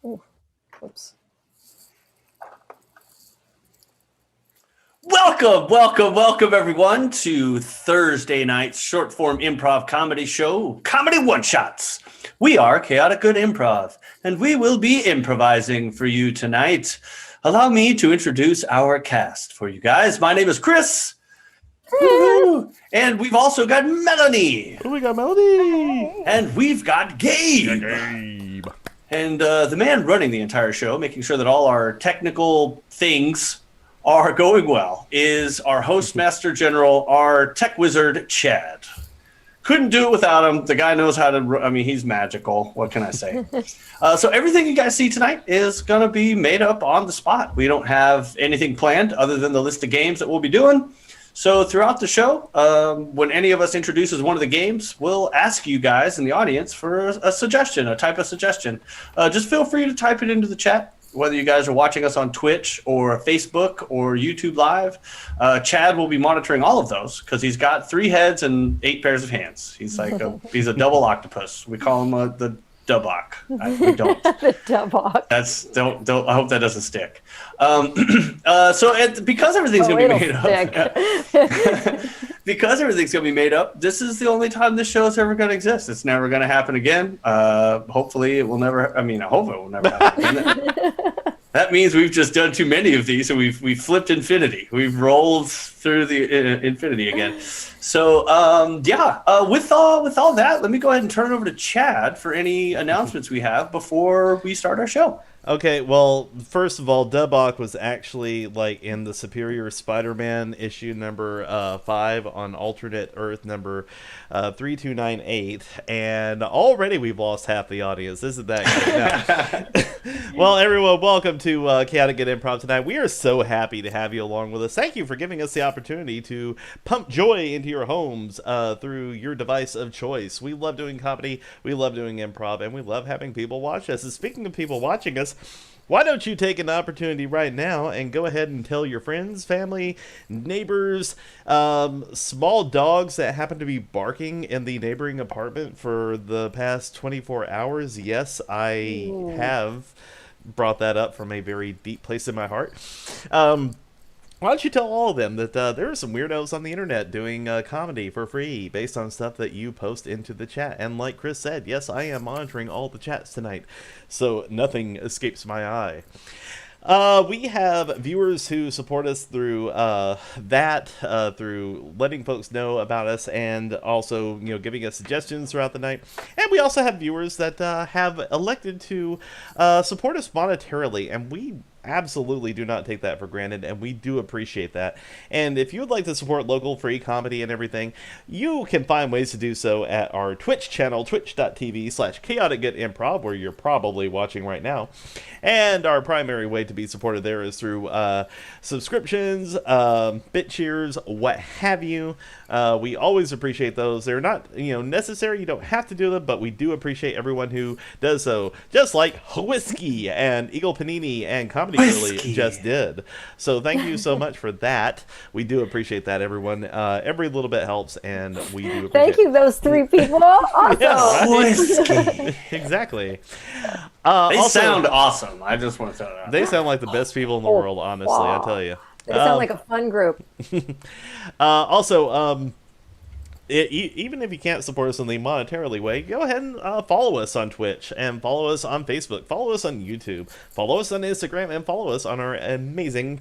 Ooh, oops. Welcome, everyone, to Thursday night's short form improv comedy show, Comedy One Shots. We are Chaotic Good Improv, and we will be improvising for you tonight. Allow me to introduce our cast for you guys. My name is Chris. Woo-hoo. And we've also got Melanie. We got Melody. And we've got Gabe. And the man running the entire show, making sure that all our technical things are going well, is our host master general, our tech wizard, Chad. Couldn't do it without him. The guy knows how to, he's magical. What can I say? So everything you guys see tonight is going to be made up on the spot. We don't have anything planned other than the list of games that we'll be doing. So throughout the show, when any of us introduces one of the games, we'll ask you guys in the audience for a suggestion, a type of suggestion. Just feel free to type it into the chat, whether you guys are watching us on Twitch or Facebook or YouTube Live. Chad will be monitoring all of those because he's got 3 heads and 8 pairs of hands. He's like he's a double octopus. We call him the Dubok. We don't. The Dubok. Don't. I hope that doesn't stick. Because everything's gonna be made up. Because everything's gonna be made up. This is the only time this show is ever gonna exist. It's never gonna happen again. Hopefully, it will never. I hope it will never happen. That means we've just done too many of these, and we've flipped infinity. We've rolled through the infinity again. So with all that, let me go ahead and turn it over to Chad for any announcements we have before we start our show. Okay, well, first of all, Dubok was actually in the Superior Spider-Man issue number 5 on alternate Earth number 3298, and already we've lost half the audience. Isn't that great? Well, everyone, welcome to Chaotic Good Improv tonight. We are so happy to have you along with us. Thank you for giving us the opportunity to pump joy into your homes through your device of choice. We love doing comedy, we love doing improv, and we love having people watch us. And speaking of people watching us, why don't you take an opportunity right now and go ahead and tell your friends, family, neighbors, small dogs that happen to be barking in the neighboring apartment for the past 24 hours. Yes, I have brought that up from a very deep place in my heart. Why don't you tell all of them that there are some weirdos on the internet doing comedy for free based on stuff that you post into the chat. And like Chris said, yes, I am monitoring all the chats tonight, so nothing escapes my eye. We have viewers who support us through through letting folks know about us, and also giving us suggestions throughout the night. And we also have viewers that have elected to support us monetarily, and we absolutely do not take that for granted, and we do appreciate that. And if you would like to support local free comedy and everything, you can find ways to do so at our Twitch channel, twitch.tv/chaoticgoodimprov, where you're probably watching right now. And our primary way to be supported there is through subscriptions, bit cheers, what have you. We always appreciate those. They're not necessary, you don't have to do them, but we do appreciate everyone who does so, just like Whiskey and Eagle Panini and Comedy Really just did. So thank you so much for that. We do appreciate that, everyone. Every little bit helps, and we do appreciate Thank you, those 3 people. Awesome. Yeah, right? Exactly. They sound awesome. I just want to tell you that. They sound like the best people in the world, honestly, I tell you. They sound like a fun group. Even if you can't support us in the monetarily way, go ahead and follow us on Twitch, and follow us on Facebook, follow us on YouTube, follow us on Instagram, and follow us on our amazing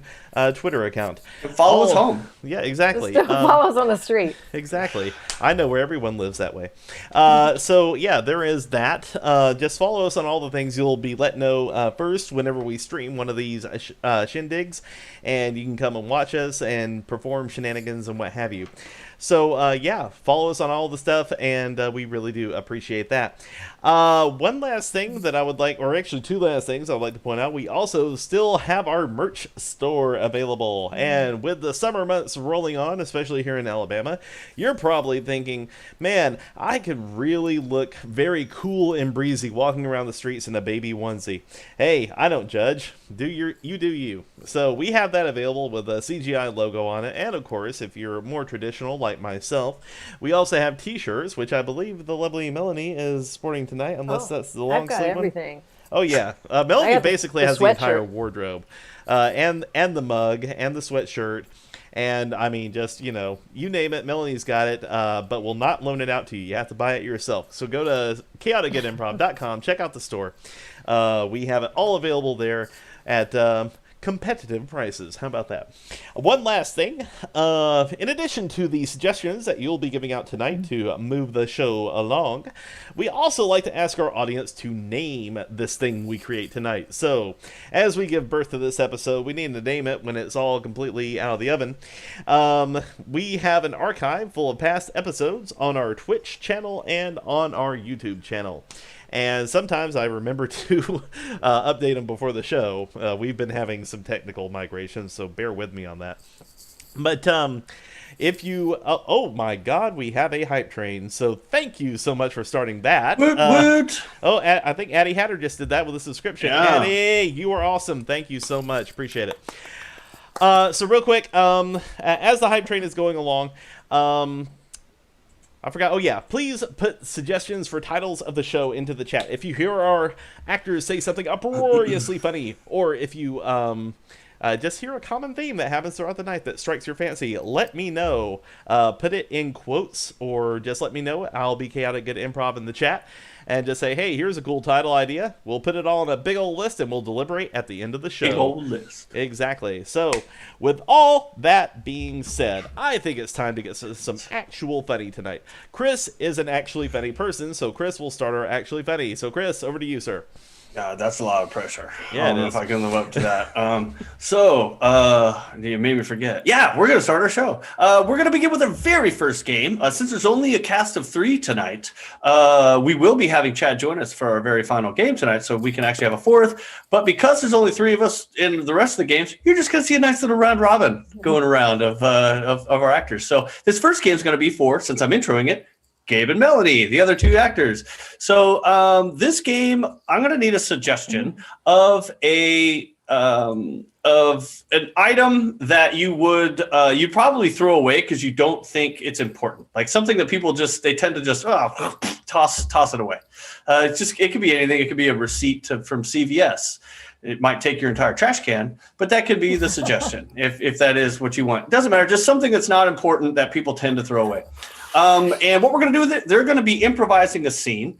Twitter account. And follow us home. Yeah, exactly. Just don't follow us on the street. Exactly. I know where everyone lives that way. So yeah, there is that. Just follow us on all the things. You'll be let know first whenever we stream one of these shindigs, and you can come and watch us and perform shenanigans and what have you. So, yeah, follow us on all the stuff, and we really do appreciate that. One last thing that I would like, or actually 2 last things I would like to point out, we also still have our merch store available. And with the summer months rolling on, especially here in Alabama, you're probably thinking, man, I could really look very cool and breezy walking around the streets in a baby onesie. Hey, I don't judge. You do you. So we have that available with a CGI logo on it, and of course, if you're more traditional like myself, we also have t-shirts, which I believe the lovely Melanie is sporting tonight, unless that's the long sleeve one. I've got everything. Oh yeah, Melanie basically the has the entire sweatshirt. wardrobe, and the mug and the sweatshirt, and I mean, just you name it, Melanie's got it. But will not loan it out to you. You have to buy it yourself. So go to chaoticgoodimprov.com, check out the store. We have it all available there at competitive prices. How about that? One last thing. In addition to the suggestions that you'll be giving out tonight to move the show along, we also like to ask our audience to name this thing we create tonight. So, as we give birth to this episode, we need to name it when it's all completely out of the oven. We have an archive full of past episodes on our Twitch channel and on our YouTube channel. And sometimes I remember to update them before the show. We've been having some technical migrations, so bear with me on that. But if you... oh my god, we have a hype train. So thank you so much for starting that. Woot woot! I think Addie Hatter just did that with a subscription. Yeah. Addie, you are awesome. Thank you so much. Appreciate it. So real quick, as the hype train is going along... I forgot. Oh, yeah. Please put suggestions for titles of the show into the chat. If you hear our actors say something uproariously funny, or if you just hear a common theme that happens throughout the night that strikes your fancy, let me know. Put it in quotes, or just let me know. I'll be Chaotic Good Improv in the chat. And just say, hey, here's a cool title idea. We'll put it all in a big old list, and we'll deliberate at the end of the show. Big old list. Exactly. So, with all that being said, I think it's time to get some actual funny tonight. Chris is an actually funny person, so Chris will start our actually funny. So, Chris, over to you, sir. God, that's a lot of pressure. Yeah, I don't know if I can live up to that. You made me forget. Yeah, we're going to start our show. We're going to begin with our very first game. Since there's only a cast of 3 tonight, we will be having Chad join us for our very final game tonight, so we can actually have a 4th. But because there's only 3 of us in the rest of the games, you're just going to see a nice little round robin going around of our actors. So this first game is going to be for, since I'm introing it, Gabe and Melanie, the other 2 actors. So this game, I'm going to need a suggestion of an item that you'd probably throw away because you don't think it's important, like something that people they tend to just toss it away. It could be anything. It could be a receipt from CVS. It might take your entire trash can, but that could be the suggestion if that is what you want. It doesn't matter. Just something that's not important that people tend to throw away. And what we're going to do with it, they're going to be improvising a scene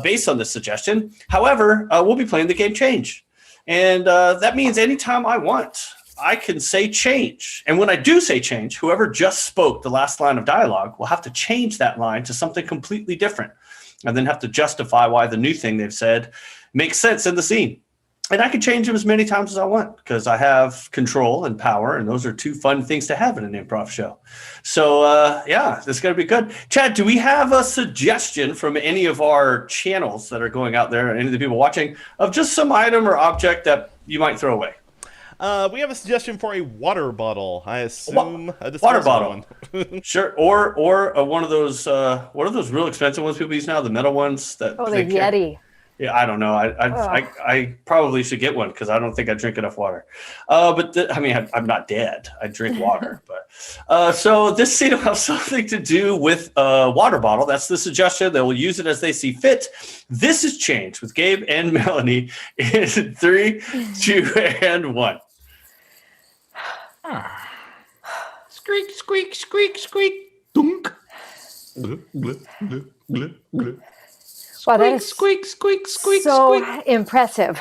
based on this suggestion. However, we'll be playing the game Change. And that means anytime I want, I can say change. And when I do say change, whoever just spoke the last line of dialogue will have to change that line to something completely different and then have to justify why the new thing they've said makes sense in the scene. And I can change them as many times as I want because I have control and power, and those are 2 fun things to have in an improv show. So, this is going to be good. Chad, do we have a suggestion from any of our channels that are going out there, any of the people watching, of just some item or object that you might throw away? We have a suggestion for a water bottle. I assume a water bottle. One. Sure, or one of those what are those real expensive ones people use now? The metal ones that. Oh, the Yeti. Yeah, I don't know. I probably should get one because I don't think I drink enough water. I'm not dead. I drink water. But so this scene will have something to do with a water bottle. That's the suggestion. They will use it as they see fit. This is Change with Gabe and Melanie in 3, 2, and 1. Squeak, squeak, squeak, squeak. Dunk. Bleh, bleh, bleh, bleh, bleh. Wow, that is squeak, squeak, squeak, so squeak. impressive.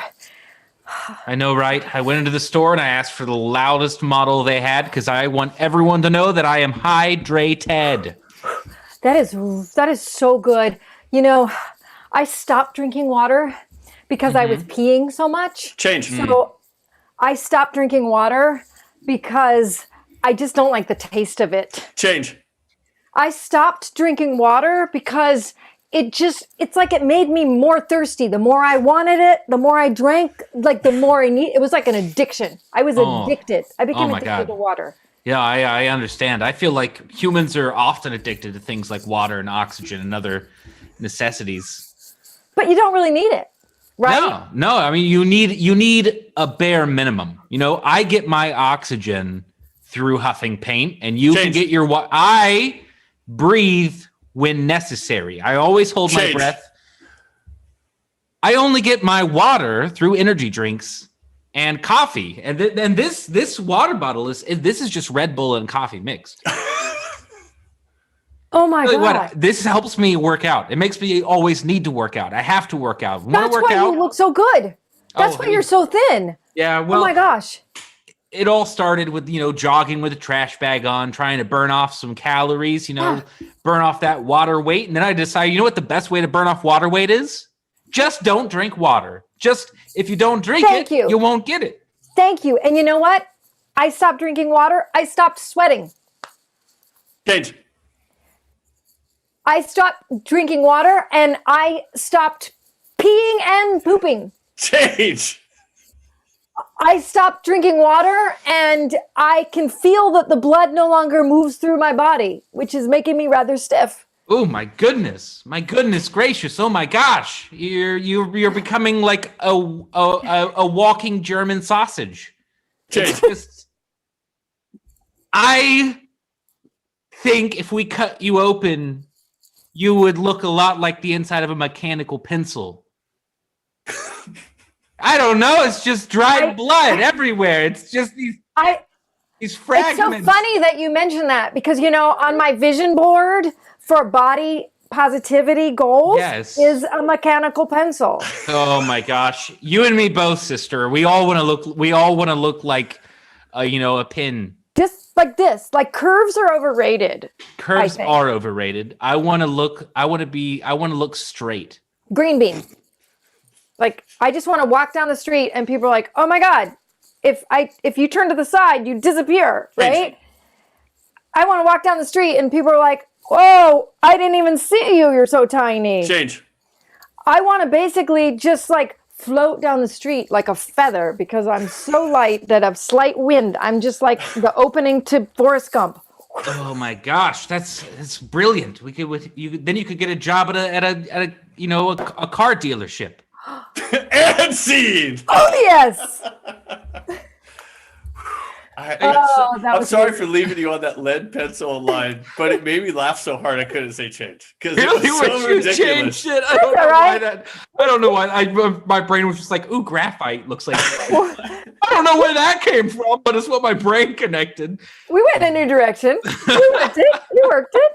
I know, right? I went into the store and I asked for the loudest model they had because I want everyone to know that I am hydrated. That is so good. You know, I stopped drinking water because I was peeing so much. Change. So I stopped drinking water because I just don't like the taste of it. Change. I stopped drinking water because it's like it made me more thirsty. The more I wanted it, the more I drank, like the more I need. It was like an addiction. I was addicted. I became addicted to water. Yeah, I understand. I feel like humans are often addicted to things like water and oxygen and other necessities. But you don't really need it, right? No. I mean, you need a bare minimum. You know, I get my oxygen through huffing paint, and you can get your I breathe when necessary. I always hold my breath. I only get my water through energy drinks and coffee. And this water bottle is just Red Bull and coffee mixed. Oh my Really, God. this helps me work out. It makes me always need to work out. I have to work out. That's why you look so good. That's why you're so thin. Yeah, well, oh my gosh. It all started with, jogging with a trash bag on, trying to burn off some calories, burn off that water weight. And then I decided, you know what the best way to burn off water weight is? Just don't drink water. Just, if you don't drink you won't get it. Thank you. And you know what? I stopped drinking water. I stopped sweating. Change. I stopped drinking water and I stopped peeing and pooping. Change. I stopped drinking water and I can feel that the blood no longer moves through my body, which is making me rather stiff. Oh my goodness gracious! Oh my gosh, you're becoming like a walking German sausage. I think if we cut you open, you would look a lot like the inside of a mechanical pencil. I don't know. It's just dried blood everywhere. It's just these fragments. It's so funny that you mention that because, on my vision board for body positivity goals is a mechanical pencil. Oh my gosh. You and me both, sister. We all want to look like, a pin. Just like this. Like curves are overrated. Curves are overrated. I want to look straight. Green bean. Like, I just want to walk down the street and people are like, oh my God, if you turn to the side, you disappear, right? I want to walk down the street and people are like, whoa, I didn't even see you. You're so tiny. Change. I want to basically just like float down the street like a feather because I'm so light that a slight wind, I'm just like the opening to Forrest Gump. Oh my gosh, that's brilliant. Then you could get a job at a car dealership. And scene. Oh yes. I'm sorry for leaving you on that lead pencil line, but it made me laugh so hard I couldn't say change because it was so ridiculous. I don't know why. My brain was just like, ooh, graphite looks like. I don't know where that came from, but it's what my brain connected. We went in a new direction. We worked it. You worked it.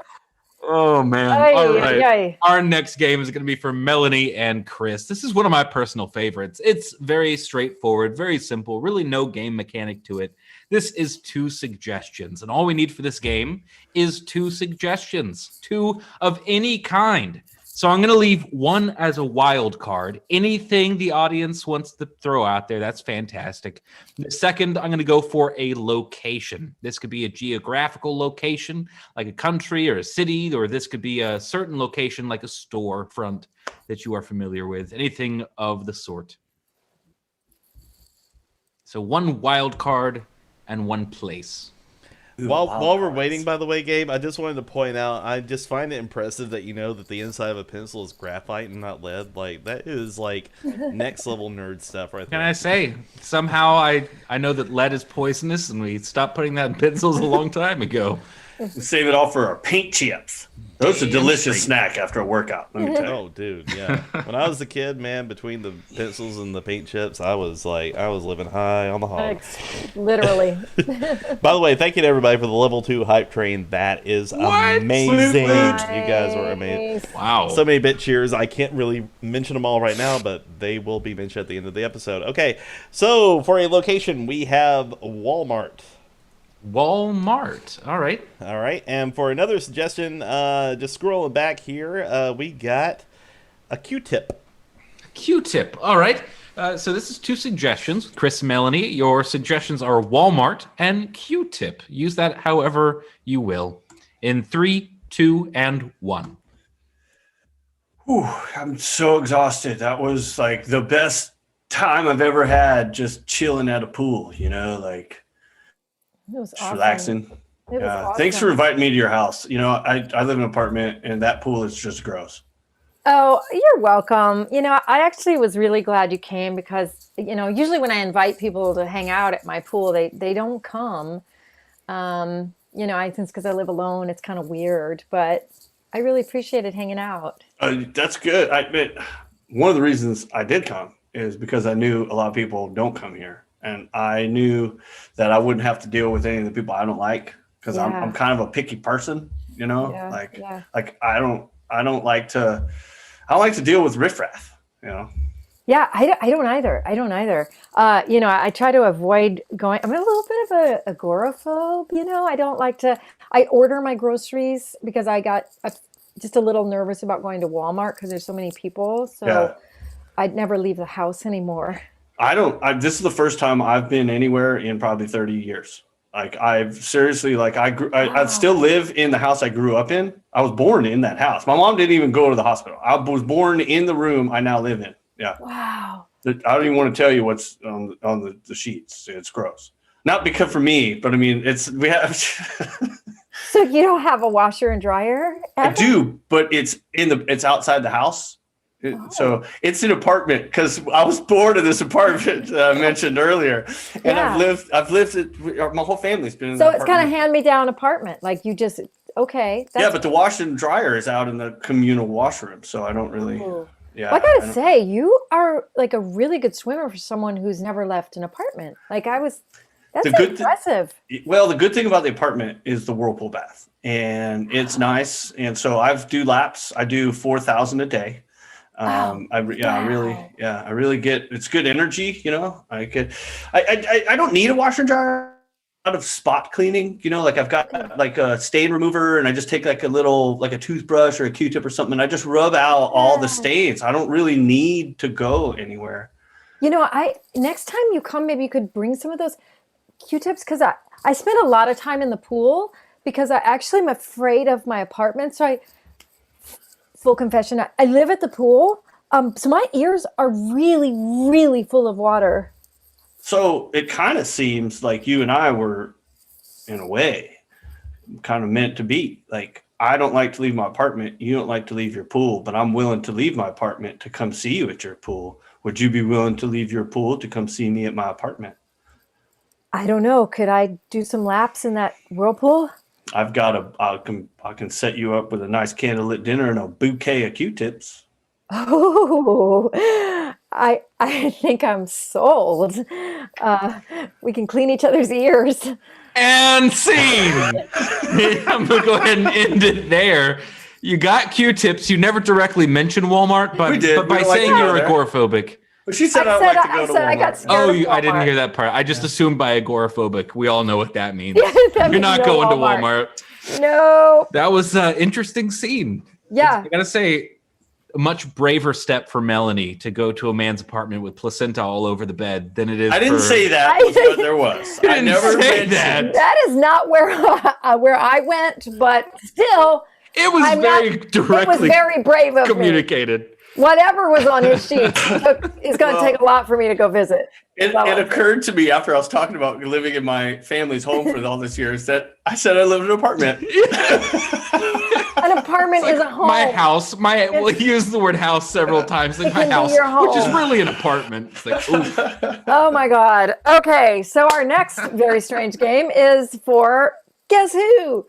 Oh man! All right. Our next game is going to be for Melanie and Chris. This is one of my personal favorites. It's very straightforward, very simple, really no game mechanic to it. This is 2 suggestions, and all we need for this game is 2 suggestions, 2 of any kind. So I'm going to leave one as a wild card. Anything the audience wants to throw out there, that's fantastic. The second, I'm going to go for a location. This could be a geographical location, like a country or a city, or this could be a certain location, like a storefront that you are familiar with. Anything of the sort. So 1 wild card and 1 place. While we're waiting, by the way, Gabe, I just wanted to point out, I just find it impressive that you know that the inside of a pencil is graphite and not lead. Like, that is, like, next level nerd stuff right there. Can I say, somehow I know that lead is poisonous, and we stopped putting that in pencils a long time ago. Save it all for our paint chips. Those are a delicious snack after a workout. Let me tell you. Oh, dude, yeah. When I was a kid, man, between the pencils and the paint chips, I was living high on the hog. Literally. By the way, thank you to everybody for the level 2 hype train. That is amazing. Nice. You guys were amazing. Wow. So many bit cheers. I can't really mention them all right now, but they will be mentioned at the end of the episode. Okay, so for a location, we have Walmart. Walmart. All right. And for another suggestion, just scrolling back here, we got a Q-tip. Q-tip. All right. So this is 2 suggestions. Chris and Melanie, your suggestions are Walmart and Q-tip. Use that however you will. In 3, 2, and 1. Whew, I'm so exhausted. That was like the best time I've ever had just chilling at a pool, like. It was just awesome. relaxing. It was awesome. Thanks for inviting me to your house. I live in an apartment and that pool is just gross. Oh, you're welcome. I actually was really glad you came because, usually when I invite people to hang out at my pool, they don't come. I think because I live alone, it's kind of weird, but I really appreciated hanging out. That's good. one of the reasons I did come is because I knew a lot of people don't come here, and I knew that I wouldn't have to deal with any of the people I don't like, because I'm kind of a picky person, you know. Like I don't like to deal with riffraff, you know. Yeah, I don't either. You know, I try to avoid going. I'm a little bit of a agoraphobe. You know, I don't like to. I order my groceries because I got just a little nervous about going to Walmart because there's so many people. So I'd never leave the house anymore. This is the first time I've been anywhere in probably 30 years. Like I've seriously, like I still live in the house I grew up in. I was born in that house. My mom didn't even go to the hospital. I was born in the room I now live in. Yeah. Wow. I don't even want to tell you what's on the sheets. It's gross. Not because for me, but I mean, we have. So you don't have a washer and dryer? I do, but it's outside the house. So it's an apartment, because I was born in this apartment that I mentioned earlier, and I've lived my whole family's been in. So it's kind of hand-me-down apartment, like you just but the washer and dryer is out in the communal washroom, so I don't really. Ooh. Yeah, well, I gotta say, you are like a really good swimmer for someone who's never left an apartment. Like that's impressive. Well, the good thing about the apartment is the whirlpool bath, and it's nice. And so I do laps. I do 4,000 a day. I really get, it's good energy. You know, I don't need a washer and dryer. Out of spot cleaning, you know, like I've got like a stain remover, and I just take like a toothbrush or a Q-tip or something, and I just rub out all the stains. I don't really need to go anywhere. You know, next time you come, maybe you could bring some of those Q-tips, because I spend a lot of time in the pool because I actually am afraid of my apartment. So full confession, I live at the pool, so my ears are really, really full of water. So it kind of seems like you and I were, in a way, kind of meant to be. Like, I don't like to leave my apartment. You don't like to leave your pool, but I'm willing to leave my apartment to come see you at your pool. Would you be willing to leave your pool to come see me at my apartment? I don't know. Could I do some laps in that whirlpool? I can set you up with a nice candlelit dinner and a bouquet of Q-tips. Oh, I think I'm sold. We can clean each other's ears. And scene. I'm going to go ahead and end it there. You got Q-tips. You never directly mentioned Walmart, but by saying you're agoraphobic. But she said I'd like to go to Walmart. I got scared I didn't hear that part. I just assumed by agoraphobic. We all know what that means. You're not going to Walmart. No. That was an interesting scene. Yeah. I got to say, a much braver step for Melanie to go to a man's apartment with placenta all over the bed than it is. I didn't say that. But there was. I never said that. That is not where I went, but still, it was very brave of communicated. Me. Whatever was on his sheets is going to take a lot for me to go visit. It occurred to me after I was talking about living in my family's home for all these years that I said I live in an apartment. An apartment is a home. My house. We'll use the word house several times. Like my house, which is really an apartment. It's like, oh my God. Okay, so our next very strange game is for guess who?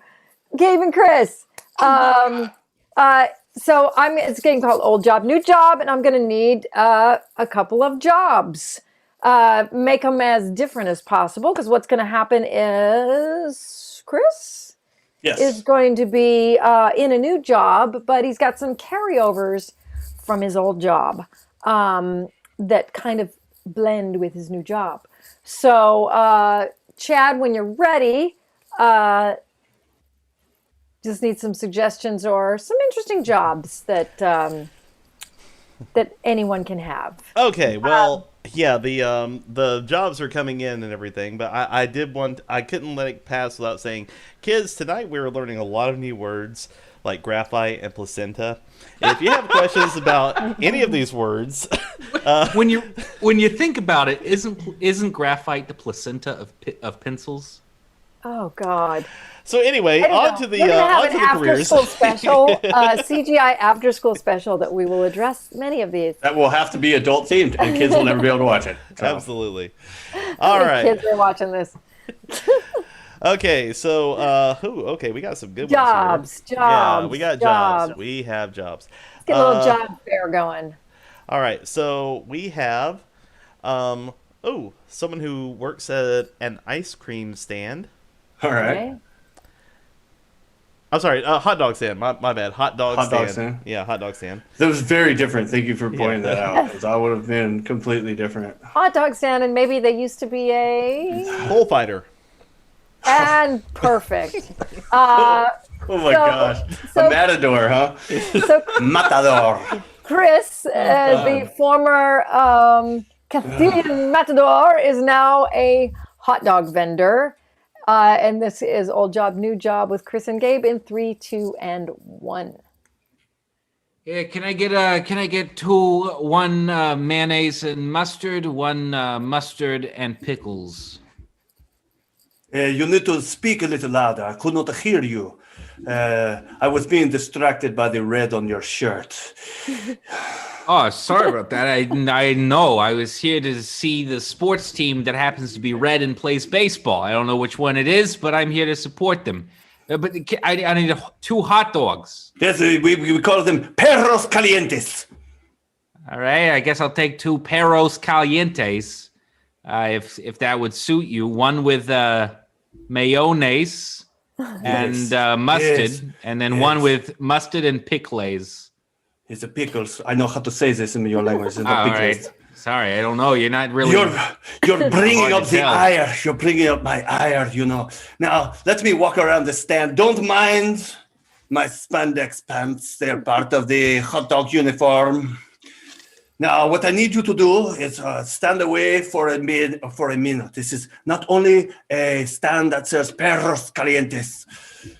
Gabe and Chris. So it's a game called Old Job, New Job, and I'm going to need a couple of jobs. Make them as different as possible, because what's going to happen is Chris is going to be in a new job, but he's got some carryovers from his old job that kind of blend with his new job. So, Chad, when you're ready, just need some suggestions or some interesting jobs that that anyone can have. Okay, well, the jobs are coming in and everything, but I couldn't let it pass without saying, kids, tonight we were learning a lot of new words like graphite and placenta. If you have questions about any of these words, when you think about it, isn't graphite the placenta of pencils? Oh God. So anyway, on to the careers. After-school special, CGI after-school special that we will address many of these. That will have to be adult themed, and kids will never be able to watch it. So. Absolutely. All right. Kids are watching this. Okay, so we got some good ones here. Jobs. Yeah, we got jobs. We have jobs. Let's get a little job fair going. All right, so we have, someone who works at an ice cream stand. All right. Okay. I'm sorry, hot dog stand. My bad. Hot dog stand. Stand. Yeah, hot dog stand. That was very different. Thank you for pointing that out, because I would have been completely different. Hot dog stand, and maybe they used to be a Bullfighter. and perfect. Oh my gosh. A matador, huh? So Matador. Chris, the former Castilian matador, is now a hot dog vendor. And this is Old Job, New Job with Chris and Gabe in 3, 2, and 1. Yeah, can I get two, one mayonnaise and mustard, one mustard and pickles? You need to speak a little louder. I could not hear you. I was being distracted by the red on your shirt. Oh, sorry about that. I know. I was here to see the sports team that happens to be red and plays baseball. I don't know which one it is, but I'm here to support them. But I need 2 hot dogs. Yes, we call them Perros Calientes. All right, I guess I'll take 2 Perros Calientes, if that would suit you. One with mayonnaise and mustard, and then one with mustard and pickles. It's the pickles. I know how to say this in your language. All right. Sorry, I don't know. You're not really. You're bringing up the ire. You're bringing up my ire. Now let me walk around the stand. Don't mind my spandex pants. They're part of the hot dog uniform. Now, what I need you to do is stand away for a minute. This is not only a stand that says Perros Calientes,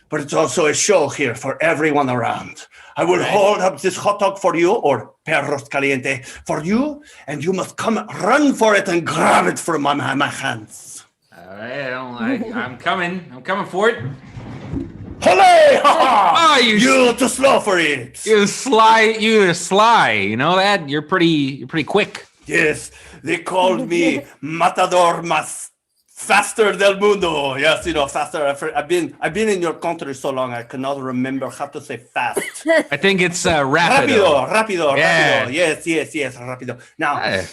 but it's also a show here for everyone around. I will hold up this hot dog for you, or Perros Caliente for you, and you must run for it and grab it from my hands. All right, I'm coming. I'm coming for it. Hooray! Ha-ha! Oh, you're too slow for it. You're sly. You know that? You're pretty quick. Yes, they called me Matador Faster del Mundo. Yes, faster. I've been in your country so long, I cannot remember how to say fast. I think it's rapido. Rapido. Yeah. Yes, rapido. Now,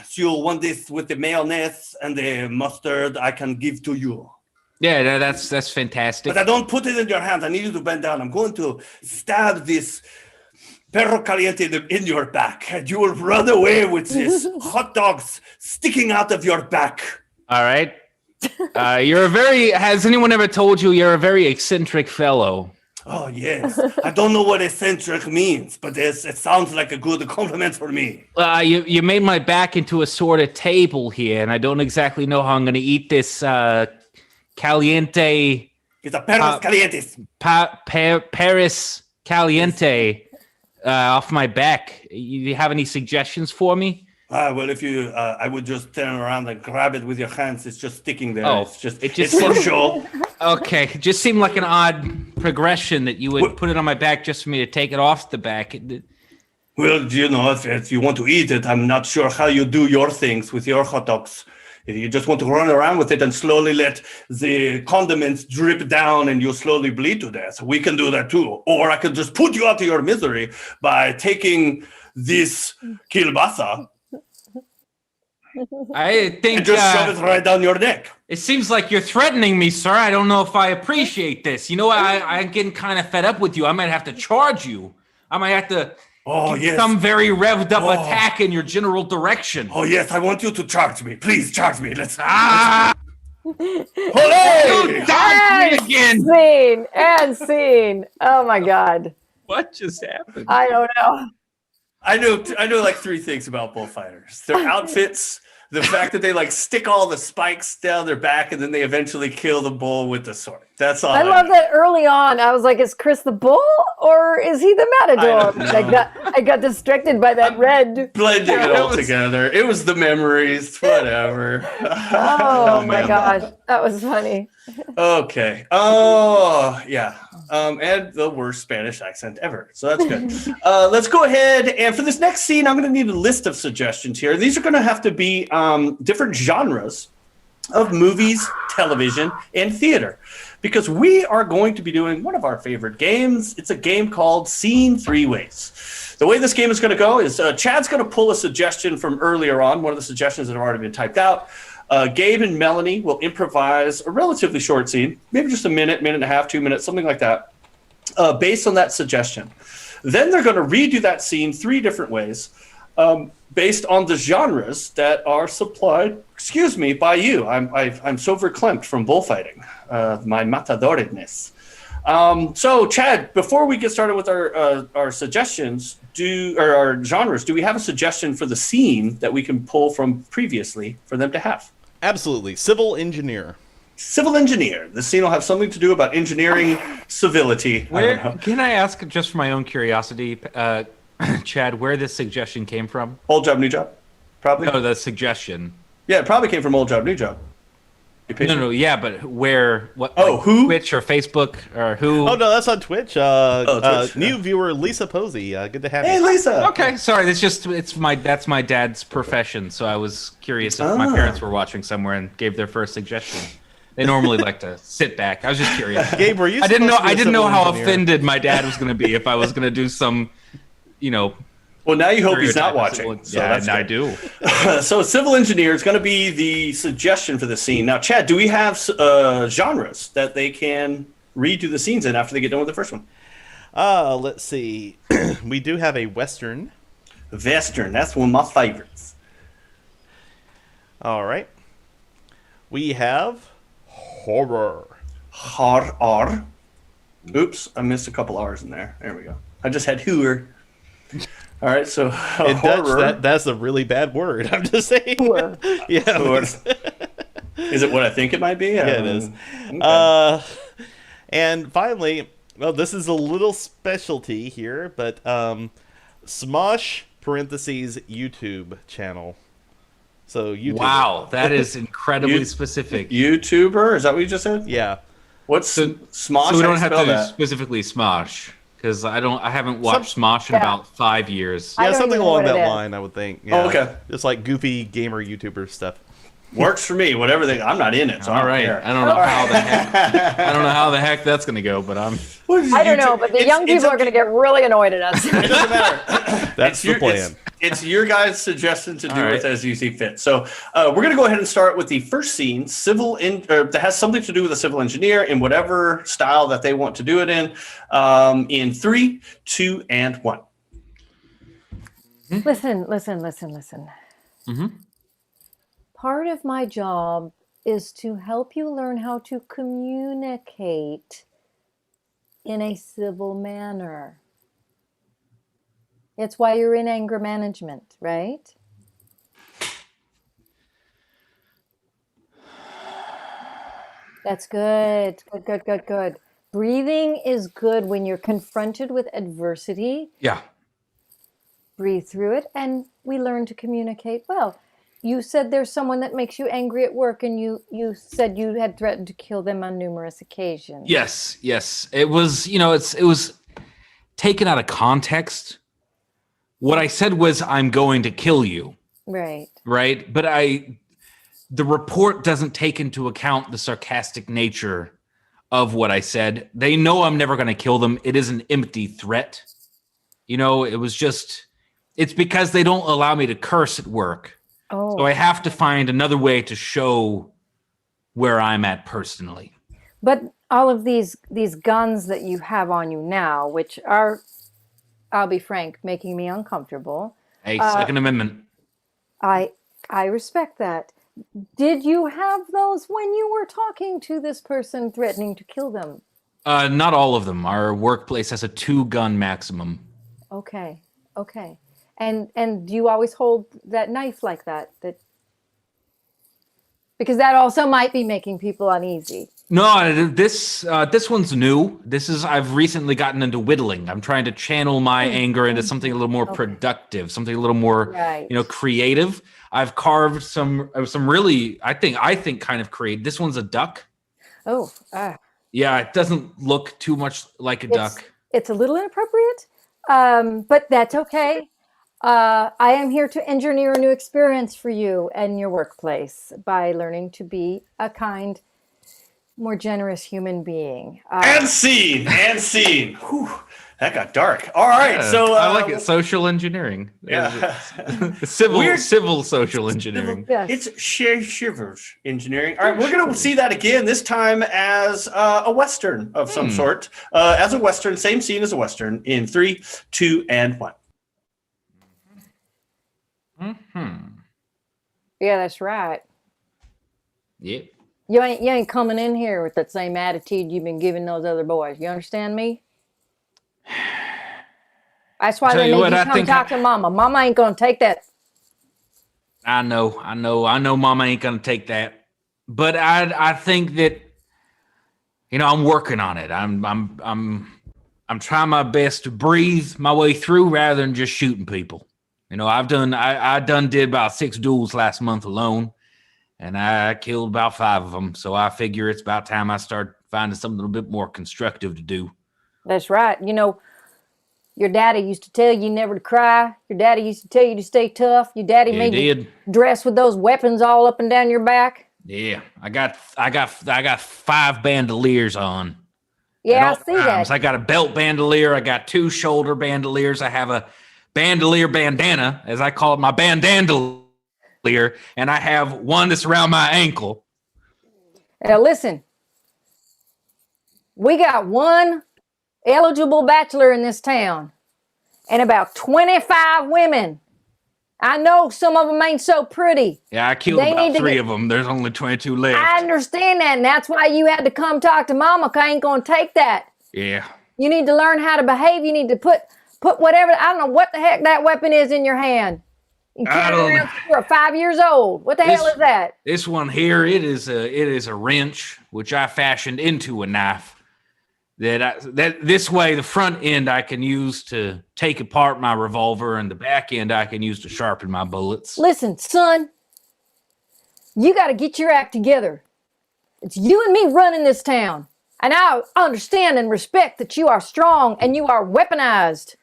so you want this with the mayonnaise and the mustard, I can give to you. Yeah, that's fantastic. But I don't put it in your hand. I need you to bend down. I'm going to stab this Perro Caliente in your back, and you will run away with this hot dogs sticking out of your back. All right. Has anyone ever told you you're a very eccentric fellow? Oh, yes. I don't know what eccentric means, but it sounds like a good compliment for me. You made my back into a sort of table here, and I don't exactly know how I'm going to eat this caliente. It's a Perros Calientes. Paris Caliente off my back. You have any suggestions for me? Well, if you, I would just turn around and grab it with your hands. It's just sticking there. Oh, it's for show. Okay, it just seemed like an odd progression that you would put it on my back just for me to take it off the back. Well, if you want to eat it, I'm not sure how you do your things with your hot dogs. If you just want to run around with it and slowly let the condiments drip down and you slowly bleed to death, we can do that too. Or I could just put you out of your misery by taking this kielbasa. I think and just shove it right down your neck. It seems like you're threatening me, sir. I don't know if I appreciate this. You know, I'm getting kind of fed up with you. I might have to charge you. I might have to some very revved up attack in your general direction. Oh, yes. I want you to charge me. Please charge me. Let's. Don't charge me again. Scene. Oh, my God. What just happened? I don't know. I know like 3 things about bullfighters. Their outfits, the fact that they like stick all the spikes down their back and then they eventually kill the bull with the sword. That's all. I love that early on. I was like, is Chris the bull or is he the matador? I got distracted by that red. Blending it all together. It was the memories, whatever. Oh my gosh. That was funny. Okay. Oh, yeah. And the worst Spanish accent ever. So that's good. Let's go ahead. And for this next scene, I'm going to need a list of suggestions here. These are going to have to be different genres. of movies, television, and theater. Because we are going to be doing one of our favorite games. It's a game called Scene Three Ways. The way this game is going to go is Chad's going to pull a suggestion from earlier on, one of the suggestions that have already been typed out. Gabe and Melanie will improvise a relatively short scene, maybe just a minute, minute and a half, 2 minutes, something like that, based on that suggestion. Then they're going to redo that scene 3 different ways, based on the genres that are supplied, by you. I'm so verklempt from bullfighting, my matadoredness. So, Chad, before we get started with our suggestions, our genres, do we have a suggestion for the scene that we can pull from previously for them to have? Absolutely. Civil engineer. Civil engineer. This scene will have something to do about engineering civility. Can I ask, just for my own curiosity, Chad, where this suggestion came from? Old Job, New Job? Probably? No, the suggestion. Yeah, it probably came from Old Job, New Job. No, yeah, but where? What? Oh, who? Twitch or Facebook or who? Oh no, that's on Twitch. Twitch, new viewer Lisa Posey. Good to have you. Hey, Lisa. Okay, sorry. That's my dad's profession. So I was curious if my parents were watching somewhere and gave their first suggestion. They normally like to sit back. I was just curious. Gabe, were you? I didn't know how offended my dad was going to be if I was going to do some, Well, now you hope he's not watching. So yeah, I do. So civil engineer is going to be the suggestion for the scene. Now, Chad, do we have genres that they can redo the scenes in after they get done with the first one? Let's see. We do have a Western. Western. That's one of my favorites. All right. We have horror. Horror. Oops, I missed a couple R's in there. There we go. I just had hooer. All right, so in Dutch, that's a really bad word. I'm just saying. Yeah. Is it what I think it might be? Yeah, it is. Okay. And finally, well, this is a little specialty here, but Smosh parentheses YouTube channel. So YouTube. Wow, that is incredibly specific. YouTuber? Is that what you just said? Yeah. What's Smosh? So we don't have to specifically Smosh. Because I haven't watched Smosh in about 5 years. Yeah, something along that line, I would think. Yeah. Oh, okay. Just like goofy gamer YouTuber stuff. Works for me. Whatever I'm not in it. So all right. I don't know how the heck. I don't know how the heck that's going to go, but I'm. I don't know, but the young people are going to get really annoyed at us. It doesn't matter. That's the plan. It's your guys' suggestion to do with as you see fit. So we're going to go ahead and start with the first scene, that has something to do with a civil engineer in whatever style that they want to do it in 3, 2, and 1. Listen. Mm-hmm. Part of my job is to help you learn how to communicate in a civil manner. It's why you're in anger management, right? That's good. Good. Breathing is good when you're confronted with adversity. Yeah. Breathe through it, and we learn to communicate well. You said there's someone that makes you angry at work, and you said you had threatened to kill them on numerous occasions. Yes. It was, it was taken out of context. What I said was, I'm going to kill you. Right. But the report doesn't take into account the sarcastic nature of what I said. They know I'm never going to kill them. It is an empty threat. It was just, it's because they don't allow me to curse at work. Oh. So I have to find another way to show where I'm at personally. But all of these guns that you have on you now, which are, I'll be frank, making me uncomfortable. Hey, Second Amendment. I respect that. Did you have those when you were talking to this person threatening to kill them? Not all of them. Our workplace has a 2-gun maximum. Okay. And do you always hold that knife like that? Because that also might be making people uneasy. No, this one's new. I've recently gotten into whittling. I'm trying to channel my anger into something a little more productive, something a little more, creative. I've carved some really, I think kind of creative. This one's a duck. Oh. Yeah, it doesn't look too much like a duck. It's a little inappropriate, but that's okay. I am here to engineer a new experience for you and your workplace by learning to be a kind, more generous human being. And scene. Whew, that got dark. All right, so I like it. Social engineering. Yeah. civil social engineering. Yes. It's shivers engineering. All right, we're going to see that again, this time as a Western of some sort. As a Western, same scene as a Western in 3, 2, and 1. Yeah, that's right. Yep. You ain't coming in here with that same attitude you've been giving those other boys. You understand me? That's why they need you to come talk to Mama. Mama ain't gonna take that. I know. Mama ain't gonna take that. But I think that I'm working on it. I'm trying my best to breathe my way through rather than just shooting people. I did about 6 duels last month alone. And I killed about 5 of them. So I figure it's about time I start finding something a little bit more constructive to do. That's right. Your daddy used to tell you never to cry. Your daddy used to tell you to stay tough. Your daddy made you dress with those weapons all up and down your back. Yeah, I got 5 bandoliers on. Yeah, I see that. I got a belt bandolier. I got 2 shoulder bandoliers. I have a bandolier bandana, as I call it, my bandandolier. And I have one that's around my ankle. Now listen, we got one eligible bachelor in this town and about 25 women. I know some of them ain't so pretty. Yeah, I killed about 3 of them. There's only 22 left. I understand that, and that's why you had to come talk to Mama, because I ain't going to take that. Yeah. You need to learn how to behave. You need to put whatever, I don't know what the heck that weapon is in your hand. You carry it around since you were 5 years old. What the hell is that? This one here, it is a wrench which I fashioned into a knife. That this way, the front end I can use to take apart my revolver, and the back end I can use to sharpen my bullets. Listen, son, you got to get your act together. It's you and me running this town, and I understand and respect that you are strong and you are weaponized.